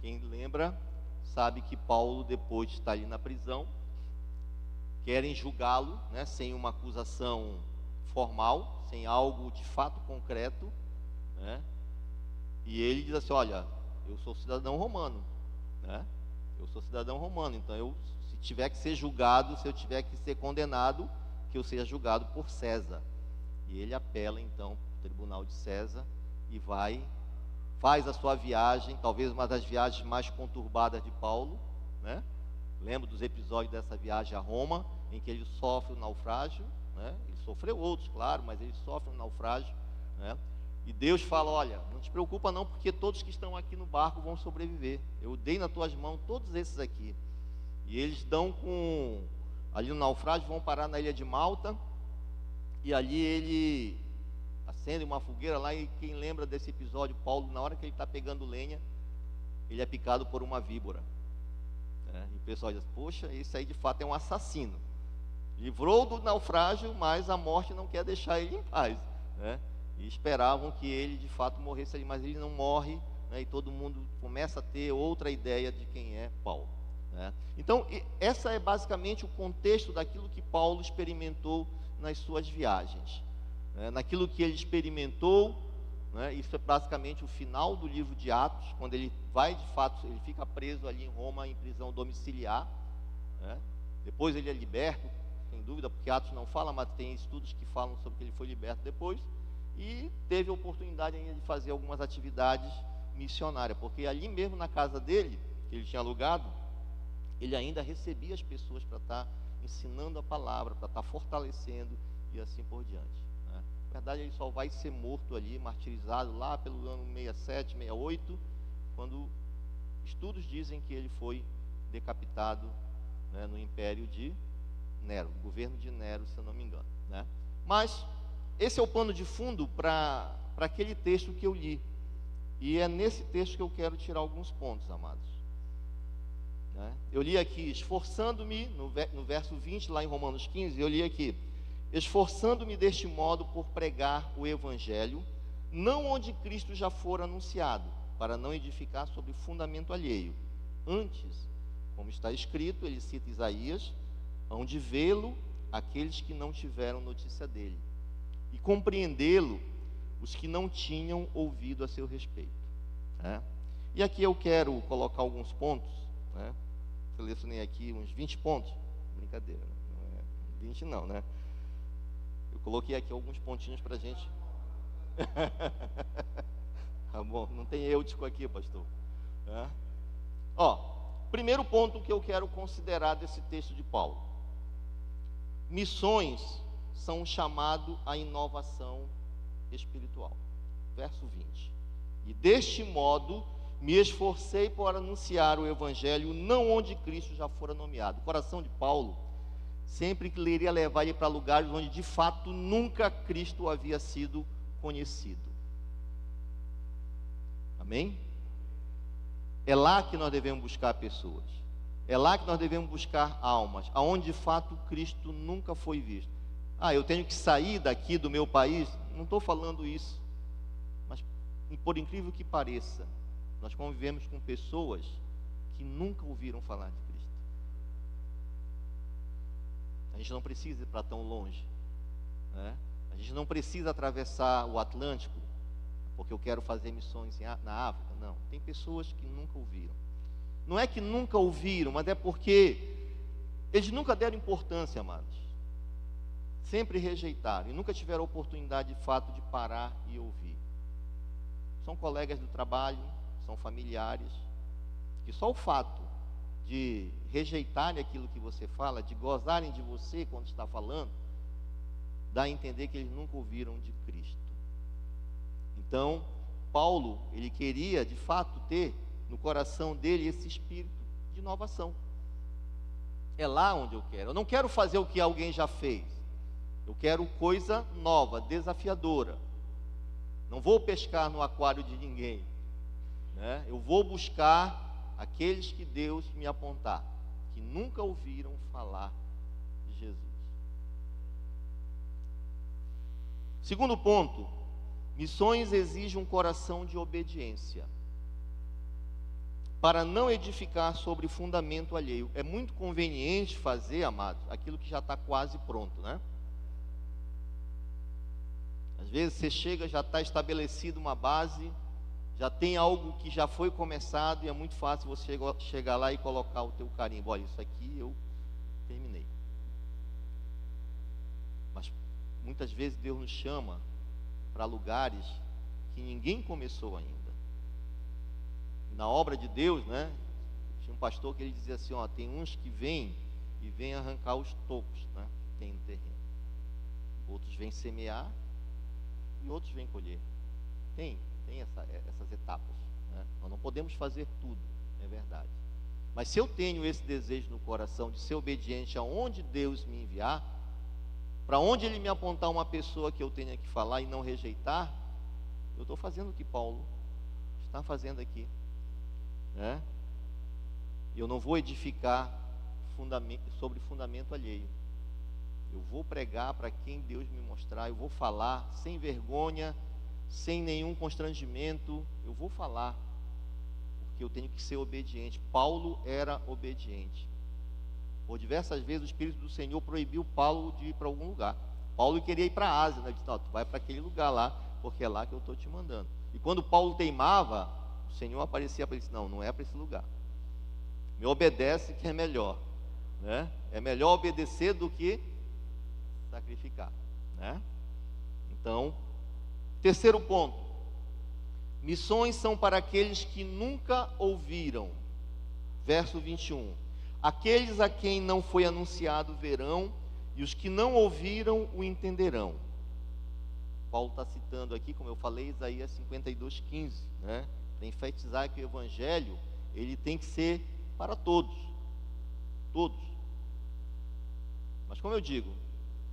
quem lembra, sabe que Paulo, depois de estar ali na prisão, querem julgá-lo, né, sem uma acusação formal, sem algo de fato concreto, né? E ele diz assim: olha, eu sou cidadão romano, né? Eu sou cidadão romano, então se tiver que ser julgado, se eu tiver que ser condenado, que eu seja julgado por César. E ele apela então para o tribunal de César e faz a sua viagem, talvez uma das viagens mais conturbadas de Paulo, né? Lembro dos episódios dessa viagem a Roma, em que ele sofre o naufrágio, né? Ele sofreu outros, claro, mas ele sofre um naufrágio, né? E Deus fala: olha, não te preocupa não, porque todos que estão aqui no barco vão sobreviver. Eu dei nas tuas mãos todos esses aqui. E eles ali no naufrágio, vão parar na ilha de Malta, e ali ele acende uma fogueira lá, e quem lembra desse episódio, Paulo, na hora que ele está pegando lenha, ele é picado por uma víbora, né? E o pessoal diz: poxa, esse aí de fato é um assassino. Livrou do naufrágio, mas a morte não quer deixar ele em paz, né? E esperavam que ele de fato morresse ali, mas ele não morre, né? E todo mundo começa a ter outra ideia de quem é Paulo, né? Então, essa é basicamente o contexto daquilo que Paulo experimentou nas suas viagens, né? Naquilo que ele experimentou, né? Isso é basicamente o final do livro de Atos, quando ele vai de fato, ele fica preso ali em Roma, em prisão domiciliar, né? Depois ele é liberto, sem dúvida, porque Atos não fala, mas tem estudos que falam sobre que ele foi liberto depois. E teve a oportunidade ainda de fazer algumas atividades missionárias, porque ali mesmo na casa dele, que ele tinha alugado, ele ainda recebia as pessoas para estar ensinando a palavra, para estar fortalecendo e assim por diante, né? Na verdade, ele só vai ser morto ali, martirizado lá pelo ano 67, 68, quando estudos dizem que ele foi decapitado, né, no império de Nero, no governo de Nero, se eu não me engano, né? Mas esse é o pano de fundo para aquele texto que eu li. E é nesse texto que eu quero tirar alguns pontos, amados, né? Eu li aqui: esforçando-me, no verso 20, lá em Romanos 15, eu li aqui: esforçando-me deste modo por pregar o Evangelho, não onde Cristo já fora anunciado, para não edificar sobre fundamento alheio. Antes, como está escrito, ele cita Isaías: hão de vê-lo aqueles que não tiveram notícia dele, e compreendê-lo os que não tinham ouvido a seu respeito, né? E aqui eu quero colocar alguns pontos, né? Selecionei aqui uns 20 pontos, brincadeira, né? Não é 20 não, né? Eu coloquei aqui alguns pontinhos para a gente. Tá bom, não tem eutico aqui, pastor, né? Ó, primeiro ponto que eu quero considerar desse texto de Paulo: missões são um chamado à inovação espiritual. Verso 20: e deste modo me esforcei por anunciar o Evangelho, não onde Cristo já fora nomeado. O coração de Paulo sempre queria levar ele para lugares onde de fato nunca Cristo havia sido conhecido. Amém? É lá que nós devemos buscar pessoas, é lá que nós devemos buscar almas, aonde de fato Cristo nunca foi visto. Eu tenho que sair daqui do meu país? Não estou falando isso, mas por incrível que pareça, nós convivemos com pessoas que nunca ouviram falar de Cristo. A gente não precisa ir para tão longe, né? A gente não precisa atravessar o Atlântico porque eu quero fazer missões na África. Não, tem pessoas que nunca ouviram. Não é que nunca ouviram, mas é porque eles nunca deram importância, amados. Sempre rejeitaram e nunca tiveram a oportunidade de fato de parar e ouvir. são colegas do trabalho, são familiares, que só o fato de rejeitarem aquilo que você fala, de gozarem de você quando está falando, dá a entender que eles nunca ouviram de Cristo. Então, Paulo, ele queria de fato ter no coração dele esse espírito de inovação. É lá onde eu quero. Eu não quero fazer o que alguém já fez. Eu quero coisa nova, desafiadora. Não vou pescar no aquário de ninguém, né? Eu vou buscar aqueles que Deus me apontar, que nunca ouviram falar de Jesus. Segundo ponto, missões exigem um coração de obediência, para não edificar sobre fundamento alheio. É muito conveniente fazer, amados, aquilo que já está quase pronto, né? Às vezes você chega, já está estabelecido uma base, já tem algo que já foi começado, e é muito fácil você chegar lá e colocar o teu carimbo. Olha, isso aqui eu terminei. Mas muitas vezes Deus nos chama para lugares que ninguém começou ainda. Na obra de Deus, né? Tinha um pastor que ele dizia assim, ó, tem uns que vêm e vêm arrancar os tocos, né, que tem no terreno. Outros vêm semear e outros vêm colher. Tem essas etapas, né? Nós não podemos fazer tudo, é verdade. Mas se eu tenho esse desejo no coração de ser obediente aonde Deus me enviar, para onde Ele me apontar uma pessoa que eu tenha que falar e não rejeitar, eu estou fazendo o que Paulo está fazendo aqui, né? Eu não vou edificar sobre fundamento alheio. Eu vou pregar para quem Deus me mostrar, eu vou falar sem vergonha, sem nenhum constrangimento, eu vou falar, porque eu tenho que ser obediente. Paulo era obediente. Por diversas vezes o Espírito do Senhor proibiu Paulo de ir para algum lugar. Paulo queria ir para a Ásia, né? Ele disse, não, tu vai para aquele lugar lá, porque é lá que eu estou te mandando. E quando Paulo teimava, o Senhor aparecia para ele e disse, não é para esse lugar. Me obedece que é melhor, né? É melhor obedecer do que sacrificar, né? Então, terceiro ponto, missões são para aqueles que nunca ouviram. Verso 21, aqueles a quem não foi anunciado verão, e os que não ouviram o entenderão. Paulo está citando aqui, como eu falei, Isaías 52:15, né? Para enfatizar que o evangelho, ele tem que ser para todos, todos. Mas como eu digo,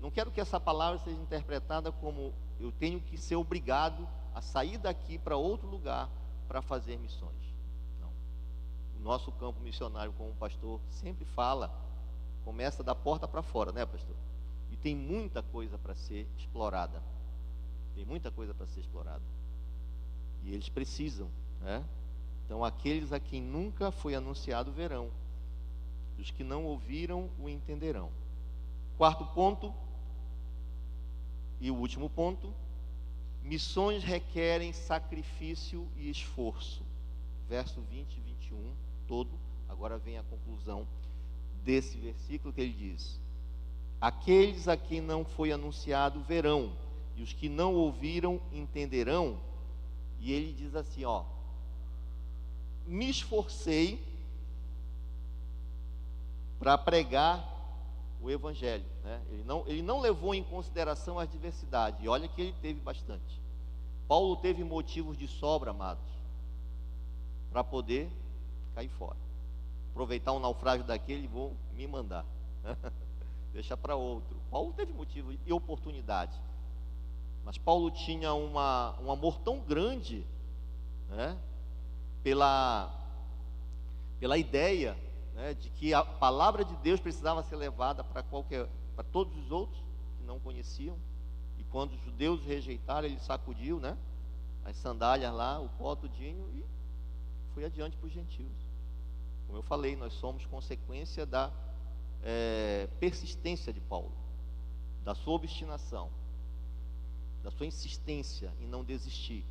não quero que essa palavra seja interpretada como eu tenho que ser obrigado a sair daqui para outro lugar para fazer missões. Não. O nosso campo missionário, como o pastor sempre fala, começa da porta para fora, né, pastor? E tem muita coisa para ser explorada. Tem muita coisa para ser explorada. E eles precisam, né? Então, aqueles a quem nunca foi anunciado verão, os que não ouviram o entenderão. Quarto ponto, e o último ponto, missões requerem sacrifício e esforço. Verso 20 e 21, todo, agora vem a conclusão desse versículo que ele diz: aqueles a quem não foi anunciado verão, e os que não ouviram entenderão. E ele diz assim, ó, me esforcei para pregar o evangelho, né? Ele não levou em consideração a diversidade, e olha que ele teve bastante. Paulo teve motivos de sobra, amados, para poder cair fora. Aproveitar um naufrágio daquele, vou me mandar, deixa para outro. Paulo teve motivo e oportunidade, mas Paulo tinha um amor tão grande, né, pela ideia, né, de que a palavra de Deus precisava ser levada para todos os outros que não conheciam. E quando os judeus rejeitaram, ele sacudiu, né, as sandálias lá, o pó tudinho, e foi adiante para os gentios. Como eu falei, nós somos consequência da persistência de Paulo, da sua obstinação, da sua insistência em não desistir,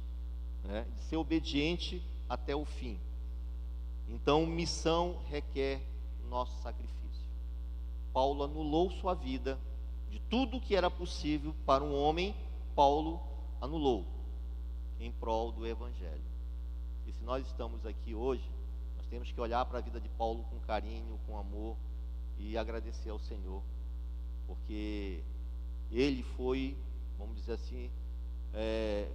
né, de ser obediente até o fim. Então, missão requer nosso sacrifício. Paulo anulou sua vida, de tudo que era possível para um homem, Paulo anulou, em prol do Evangelho. E se nós estamos aqui hoje, nós temos que olhar para a vida de Paulo com carinho, com amor e agradecer ao Senhor, porque ele foi, vamos dizer assim,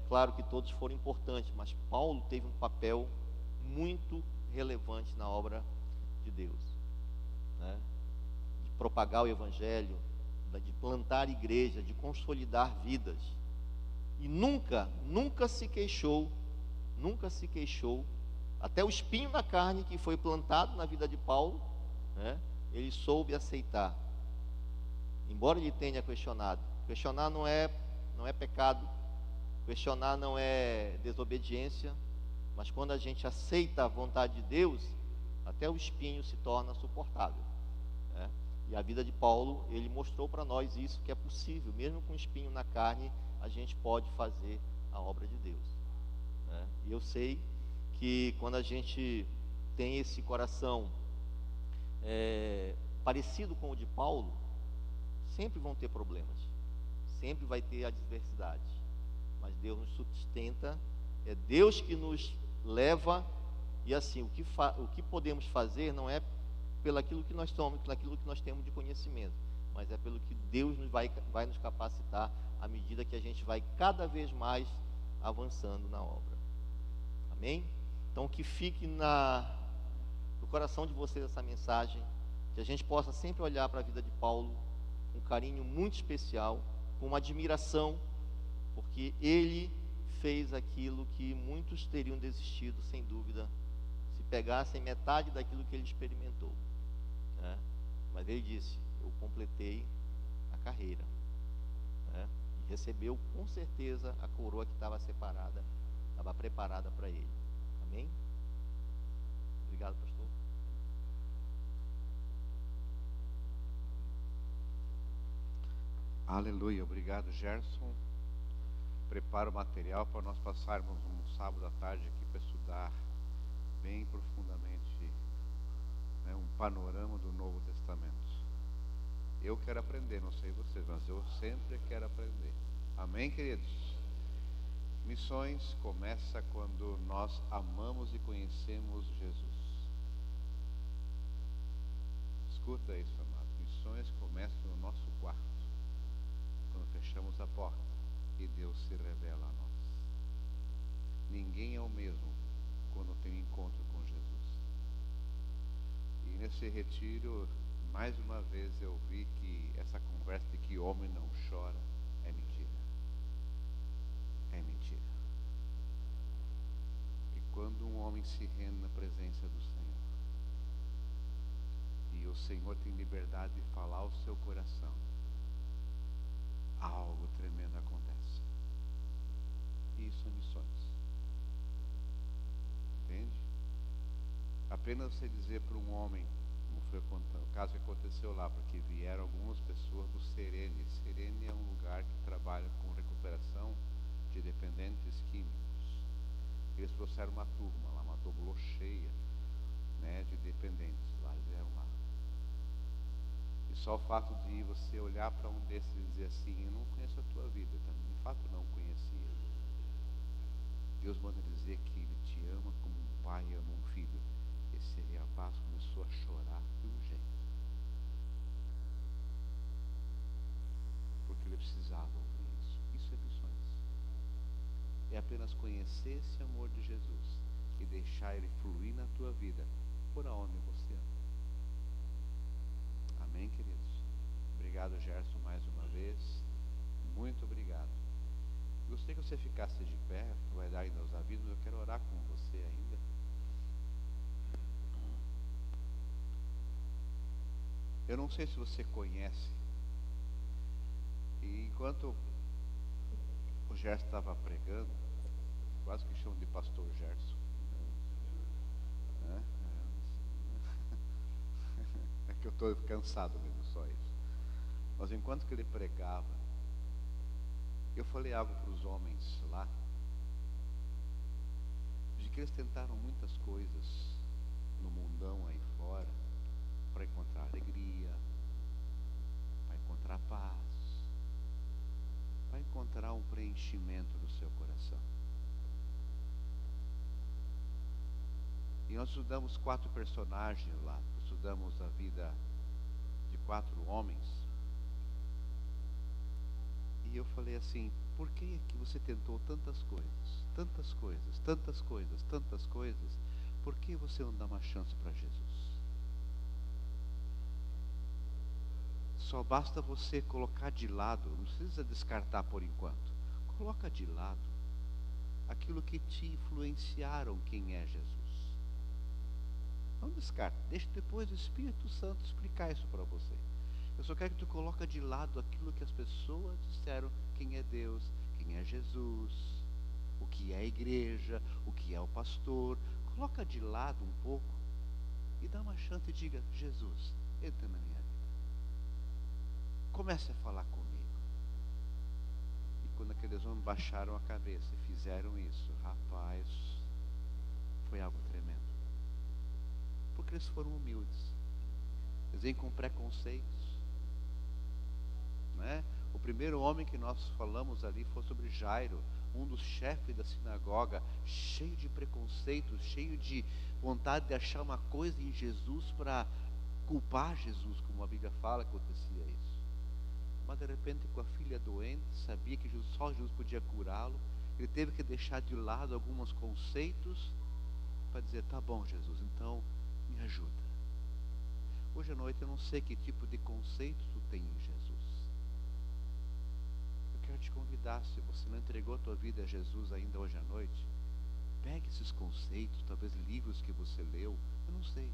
claro que todos foram importantes, mas Paulo teve um papel muito relevante na obra de Deus, né? De propagar o Evangelho, de plantar igreja, de consolidar vidas. E nunca se queixou, até o espinho na carne que foi plantado na vida de Paulo, né? Ele soube aceitar, embora ele tenha questionado. Questionar não é pecado, questionar não é desobediência, mas quando a gente aceita a vontade de Deus, até o espinho se torna suportável, né? E a vida de Paulo, ele mostrou para nós isso, que é possível, mesmo com espinho na carne, a gente pode fazer a obra de Deus, né? E eu sei que quando a gente tem esse coração parecido com o de Paulo, sempre vão ter problemas, sempre vai ter adversidade, mas Deus nos sustenta, é Deus que nos leva. E assim, o que podemos fazer não é pelaquilo que nós somos, pelaquilo que nós temos de conhecimento, mas é pelo que Deus vai nos capacitar à medida que a gente vai cada vez mais avançando na obra. Amém? Então que fique no coração de vocês essa mensagem, que a gente possa sempre olhar para a vida de Paulo com um carinho muito especial, com uma admiração, porque ele fez aquilo que muitos teriam desistido, sem dúvida, se pegassem metade daquilo que ele experimentou, né? Mas ele disse: eu completei a carreira, né? E recebeu com certeza a coroa que estava preparada para ele. Amém? Obrigado, pastor. Aleluia, obrigado, Gerson. Prepara o material para nós passarmos um sábado à tarde aqui para estudar bem profundamente, né, um panorama do Novo Testamento. Eu quero aprender, não sei vocês, mas eu sempre quero aprender. Amém, queridos? Missões começa quando nós amamos e conhecemos Jesus. Escuta isso, amado. Missões começam no nosso quarto, quando fechamos a porta e Deus se revela a nós. Ninguém é o mesmo quando tem um encontro com Jesus. E nesse retiro, mais uma vez eu vi que essa conversa de que homem não chora é mentira. É mentira. E quando um homem se rende na presença do Senhor, e o Senhor tem liberdade de falar ao seu coração, algo tremendo acontece. Isso é missões. Entende? Apenas você dizer para um homem, como foi o caso que aconteceu lá, porque vieram algumas pessoas do Serene. Serene é um lugar que trabalha com recuperação de dependentes químicos. Eles trouxeram uma turma lá, uma tóbula cheia, né, de dependentes. Lá eles vieram lá. E só o fato de você olhar para um desses e dizer assim: eu não conheço a tua vida, também, de fato não conhecia. Deus manda dizer que Ele te ama como um pai ama um filho. Esse rapaz começou a chorar de um jeito, porque ele precisava ouvir isso. Isso é missões. É apenas conhecer esse amor de Jesus e deixar Ele fluir na tua vida por aonde você anda. Amém, queridos? Obrigado, Gerson, mais uma vez. Muito obrigado. Gostaria que você ficasse de pé, vai dar ainda os avisos, eu quero orar com você ainda. Eu não sei se você conhece, e enquanto o Gerson estava pregando, quase que chamo de pastor Gerson, né? É que eu estou cansado mesmo, só isso. Mas enquanto que ele pregava, eu falei algo para os homens lá, de que eles tentaram muitas coisas no mundão aí fora, para encontrar alegria, para encontrar paz, para encontrar um preenchimento no seu coração. E nós estudamos 4 personagens lá. Estudamos a vida de 4 homens. E eu falei assim, por que que você tentou tantas coisas? Tantas coisas, tantas coisas, tantas coisas. Por que você não dá uma chance para Jesus? Só basta você colocar de lado, não precisa descartar por enquanto. Coloca de lado aquilo que te influenciaram quem é Jesus. Não descarta, deixa depois o Espírito Santo explicar isso para você. Eu só quero que tu coloque de lado aquilo que as pessoas disseram, quem é Deus, quem é Jesus, o que é a igreja, o que é o pastor. Coloca de lado um pouco e dá uma chance e diga, Jesus, entra na minha vida. Comece a falar comigo. E quando aqueles homens baixaram a cabeça e fizeram isso, rapaz, foi algo tremendo. Porque eles foram humildes. Eles vêm com preconceitos. Né? O primeiro homem que nós falamos ali foi sobre Jairo, um dos chefes da sinagoga, cheio de preconceitos, cheio de vontade de achar uma coisa em Jesus para culpar Jesus, como a Bíblia fala que acontecia isso. Mas de repente, com a filha doente, sabia que só Jesus podia curá-lo. Ele teve que deixar de lado alguns conceitos para dizer, tá bom, Jesus, então me ajuda. Hoje à noite eu não sei que tipo de conceito tu tem em Jesus. Eu quero te convidar, se você não entregou a tua vida a Jesus ainda hoje à noite, pegue esses conceitos, talvez livros que você leu, eu não sei.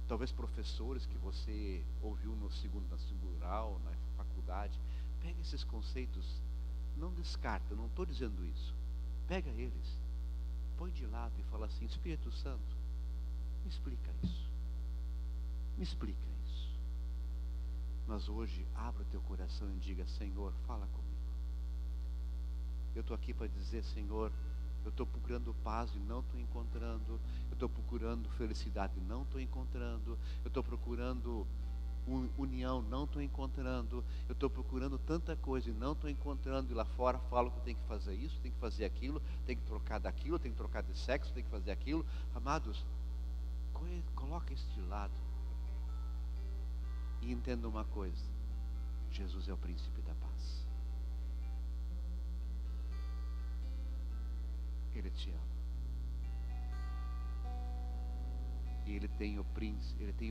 Talvez professores que você ouviu no segundo grau, na faculdade. Pega esses conceitos, não descarta, eu não estou dizendo isso. Pega eles, põe de lado e fala assim, Espírito Santo, me explica isso. Me explica isso. Mas hoje, abra o teu coração e diga, Senhor, fala comigo. Eu estou aqui para dizer, Senhor, eu estou procurando paz e não estou encontrando. Eu estou procurando felicidade e não estou encontrando. Eu estou procurando união, não estou encontrando. Eu estou procurando tanta coisa e não estou encontrando. E lá fora falo que eu tenho que fazer isso, tenho que fazer aquilo, tenho que trocar daquilo, tenho que trocar de sexo, tenho que fazer aquilo. Amados, coloca isso de lado. E entenda uma coisa. Jesus é o príncipe da paz. Ele te ama. E Ele tem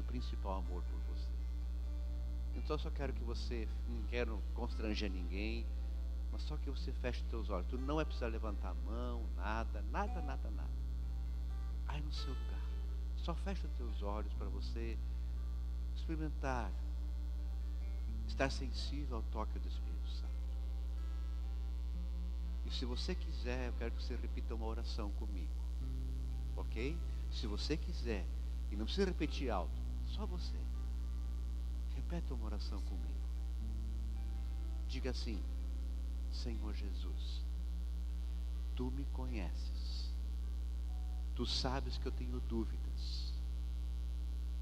o principal amor por você. Então eu só quero que você, não quero constranger ninguém, mas só que você feche os teus olhos. Tu não é precisar levantar a mão, nada. Aí no seu lugar. Só fecha os teus olhos para você experimentar, estar sensível ao toque do Espírito Santo. E se você quiser, eu quero que você repita uma oração comigo. Ok? Se você quiser, e não precisa repetir alto, só você. Repete uma oração comigo. Diga assim, Senhor Jesus, Tu me conheces. Tu sabes que eu tenho dúvidas.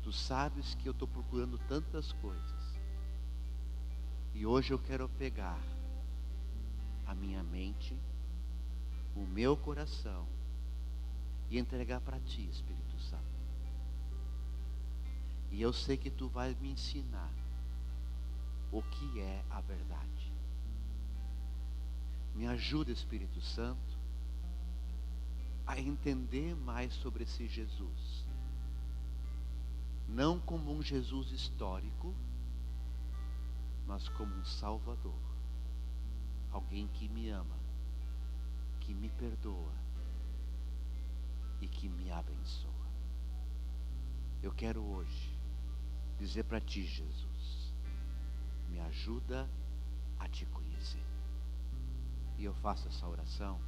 Tu sabes que eu estou procurando tantas coisas. E hoje eu quero pegar a minha mente, o meu coração e entregar para Ti, Espírito Santo. E eu sei que Tu vais me ensinar o que é a verdade. Me ajuda, Espírito Santo, a entender mais sobre esse Jesus. Não como um Jesus histórico, mas como um Salvador. Alguém que me ama, que me perdoa e que me abençoa. Eu quero hoje dizer para Ti, Jesus, me ajuda a Te conhecer. E eu faço essa oração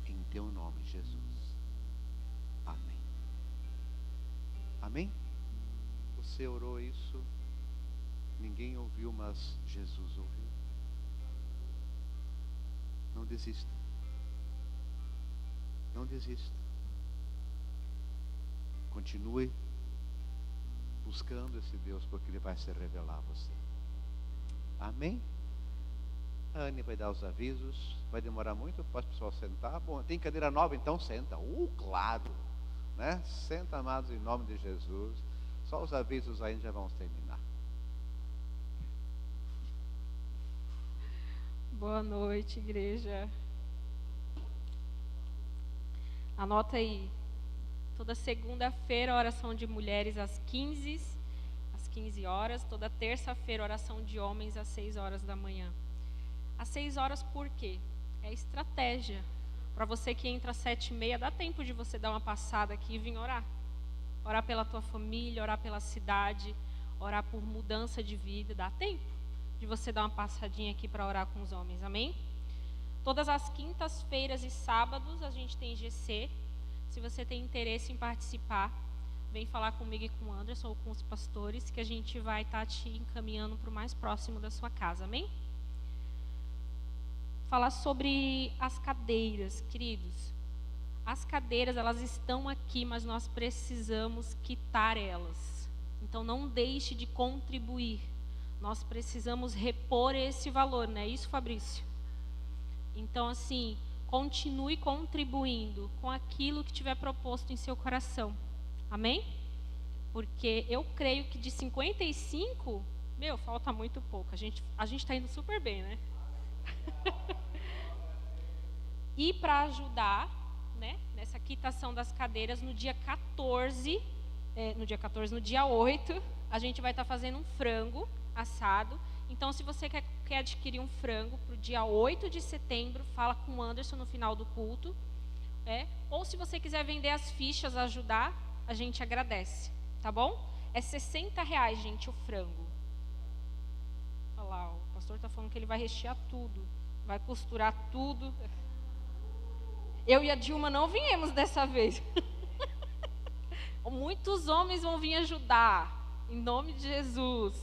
em Teu nome, Jesus. Amém. Amém? Você orou isso, ninguém ouviu, mas Jesus ouviu. Não desista. Não desista. Continue buscando esse Deus, porque Ele vai se revelar a você. Amém? A Anne vai dar os avisos. Vai demorar muito para o pessoal sentar. Bom, tem cadeira nova, então senta. Claro. Né? Senta, amados, em nome de Jesus. Só os avisos ainda já vão terminar. Boa noite, igreja. Anota aí. Toda segunda-feira, oração de mulheres às 15 horas. Toda terça-feira, oração de homens às 6 horas da manhã. Às 6 horas por quê? É estratégia. Para você que entra às 7h30, dá tempo de você dar uma passada aqui e vir orar. Orar pela tua família, orar pela cidade, orar por mudança de vida. Dá tempo de você dar uma passadinha aqui para orar com os homens, amém? Todas as quintas-feiras e sábados a gente tem GC. Se você tem interesse em participar, vem falar comigo e com o Anderson ou com os pastores, que a gente vai estar te encaminhando para o mais próximo da sua casa, amém? Falar sobre as cadeiras, queridos. As cadeiras, elas estão aqui, mas nós precisamos quitar elas. Então não deixe de contribuir. Nós precisamos repor esse valor, não é isso, Fabrício? Então, assim, continue contribuindo com aquilo que tiver proposto em seu coração. Amém? Porque eu creio que de 55, falta muito pouco. A gente está indo super bem, né? E para ajudar, né, nessa quitação das cadeiras, no dia 8, a gente vai estar fazendo um frango assado. Então, se você quer adquirir um frango para o dia 8 de setembro, fala com o Anderson no final do culto. Ou se você quiser vender as fichas, ajudar, a gente agradece, tá bom? É R$60, gente, o frango. Olha lá, o pastor está falando que ele vai rechear tudo, vai costurar tudo. Eu e a Dilma não viemos dessa vez. Muitos homens vão vir ajudar, em nome de Jesus.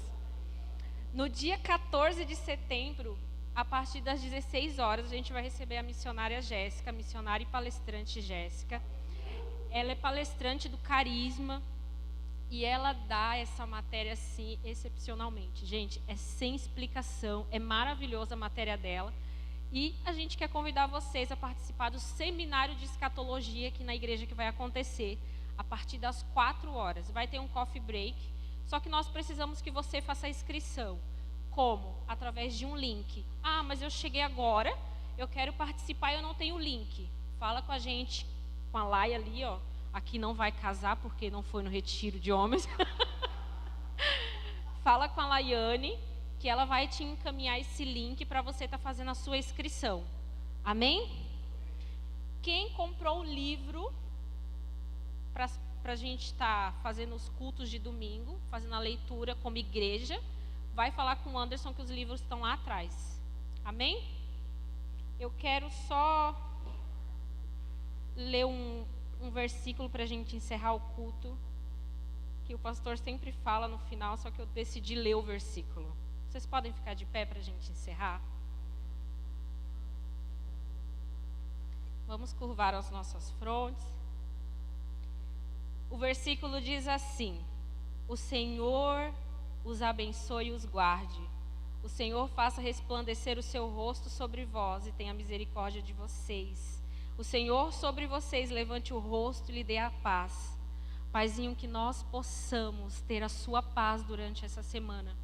No dia 14 de setembro, a partir das 16 horas, a gente vai receber a missionária Jéssica, missionária e palestrante Jéssica. Ela é palestrante do Carisma e ela dá essa matéria assim excepcionalmente. Gente, é sem explicação, é maravilhosa a matéria dela. E a gente quer convidar vocês a participar do seminário de escatologia aqui na igreja que vai acontecer a partir das 4 horas. Vai ter um coffee break, só que nós precisamos que você faça a inscrição. Como? Através de um link. Ah, mas eu cheguei agora, eu quero participar e eu não tenho link. Fala com a gente, com a Laia ali, ó. Aqui não vai casar porque não foi no retiro de homens. Fala com a Laiane, que ela vai te encaminhar esse link para você estar fazendo a sua inscrição. Amém? Quem comprou o livro para a gente estar fazendo os cultos de domingo, fazendo a leitura como igreja, vai falar com o Anderson que os livros estão lá atrás. Amém? Eu quero só ler um versículo para a gente encerrar o culto, que o pastor sempre fala no final, só que eu decidi ler o versículo. Vocês podem ficar de pé para a gente encerrar? Vamos curvar as nossas frontes. O versículo diz assim: o Senhor os abençoe e os guarde. O Senhor faça resplandecer o seu rosto sobre vós e tenha misericórdia de vocês. O Senhor sobre vocês levante o rosto e lhe dê a paz. Paizinho, que nós possamos ter a sua paz durante essa semana.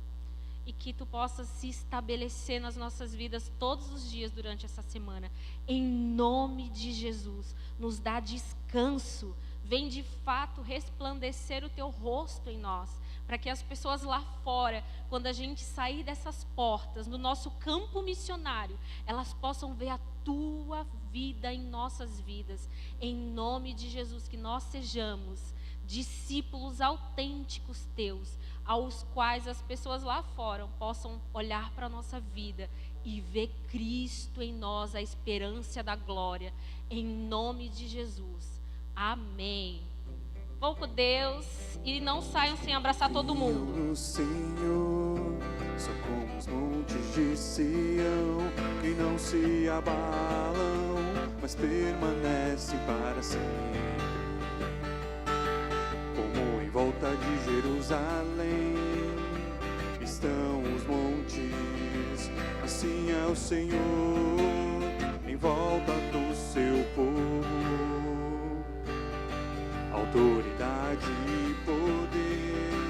E que tu possas se estabelecer nas nossas vidas todos os dias durante essa semana. Em nome de Jesus, nos dá descanso. Vem de fato resplandecer o teu rosto em nós. Para que as pessoas lá fora, quando a gente sair dessas portas, no nosso campo missionário, elas possam ver a tua vida em nossas vidas. Em nome de Jesus, que nós sejamos discípulos autênticos teus, aos quais as pessoas lá fora possam olhar para a nossa vida e ver Cristo em nós, a esperança da glória, em nome de Jesus. Amém. Vão com Deus e não saiam sem abraçar todo mundo. No Senhor, são como os montes de Sião, que não se abalam, mas permanecem para sempre. Como em volta de Jerusalém estão os montes, assim é o ao Senhor em volta do seu povo, autoridade e poder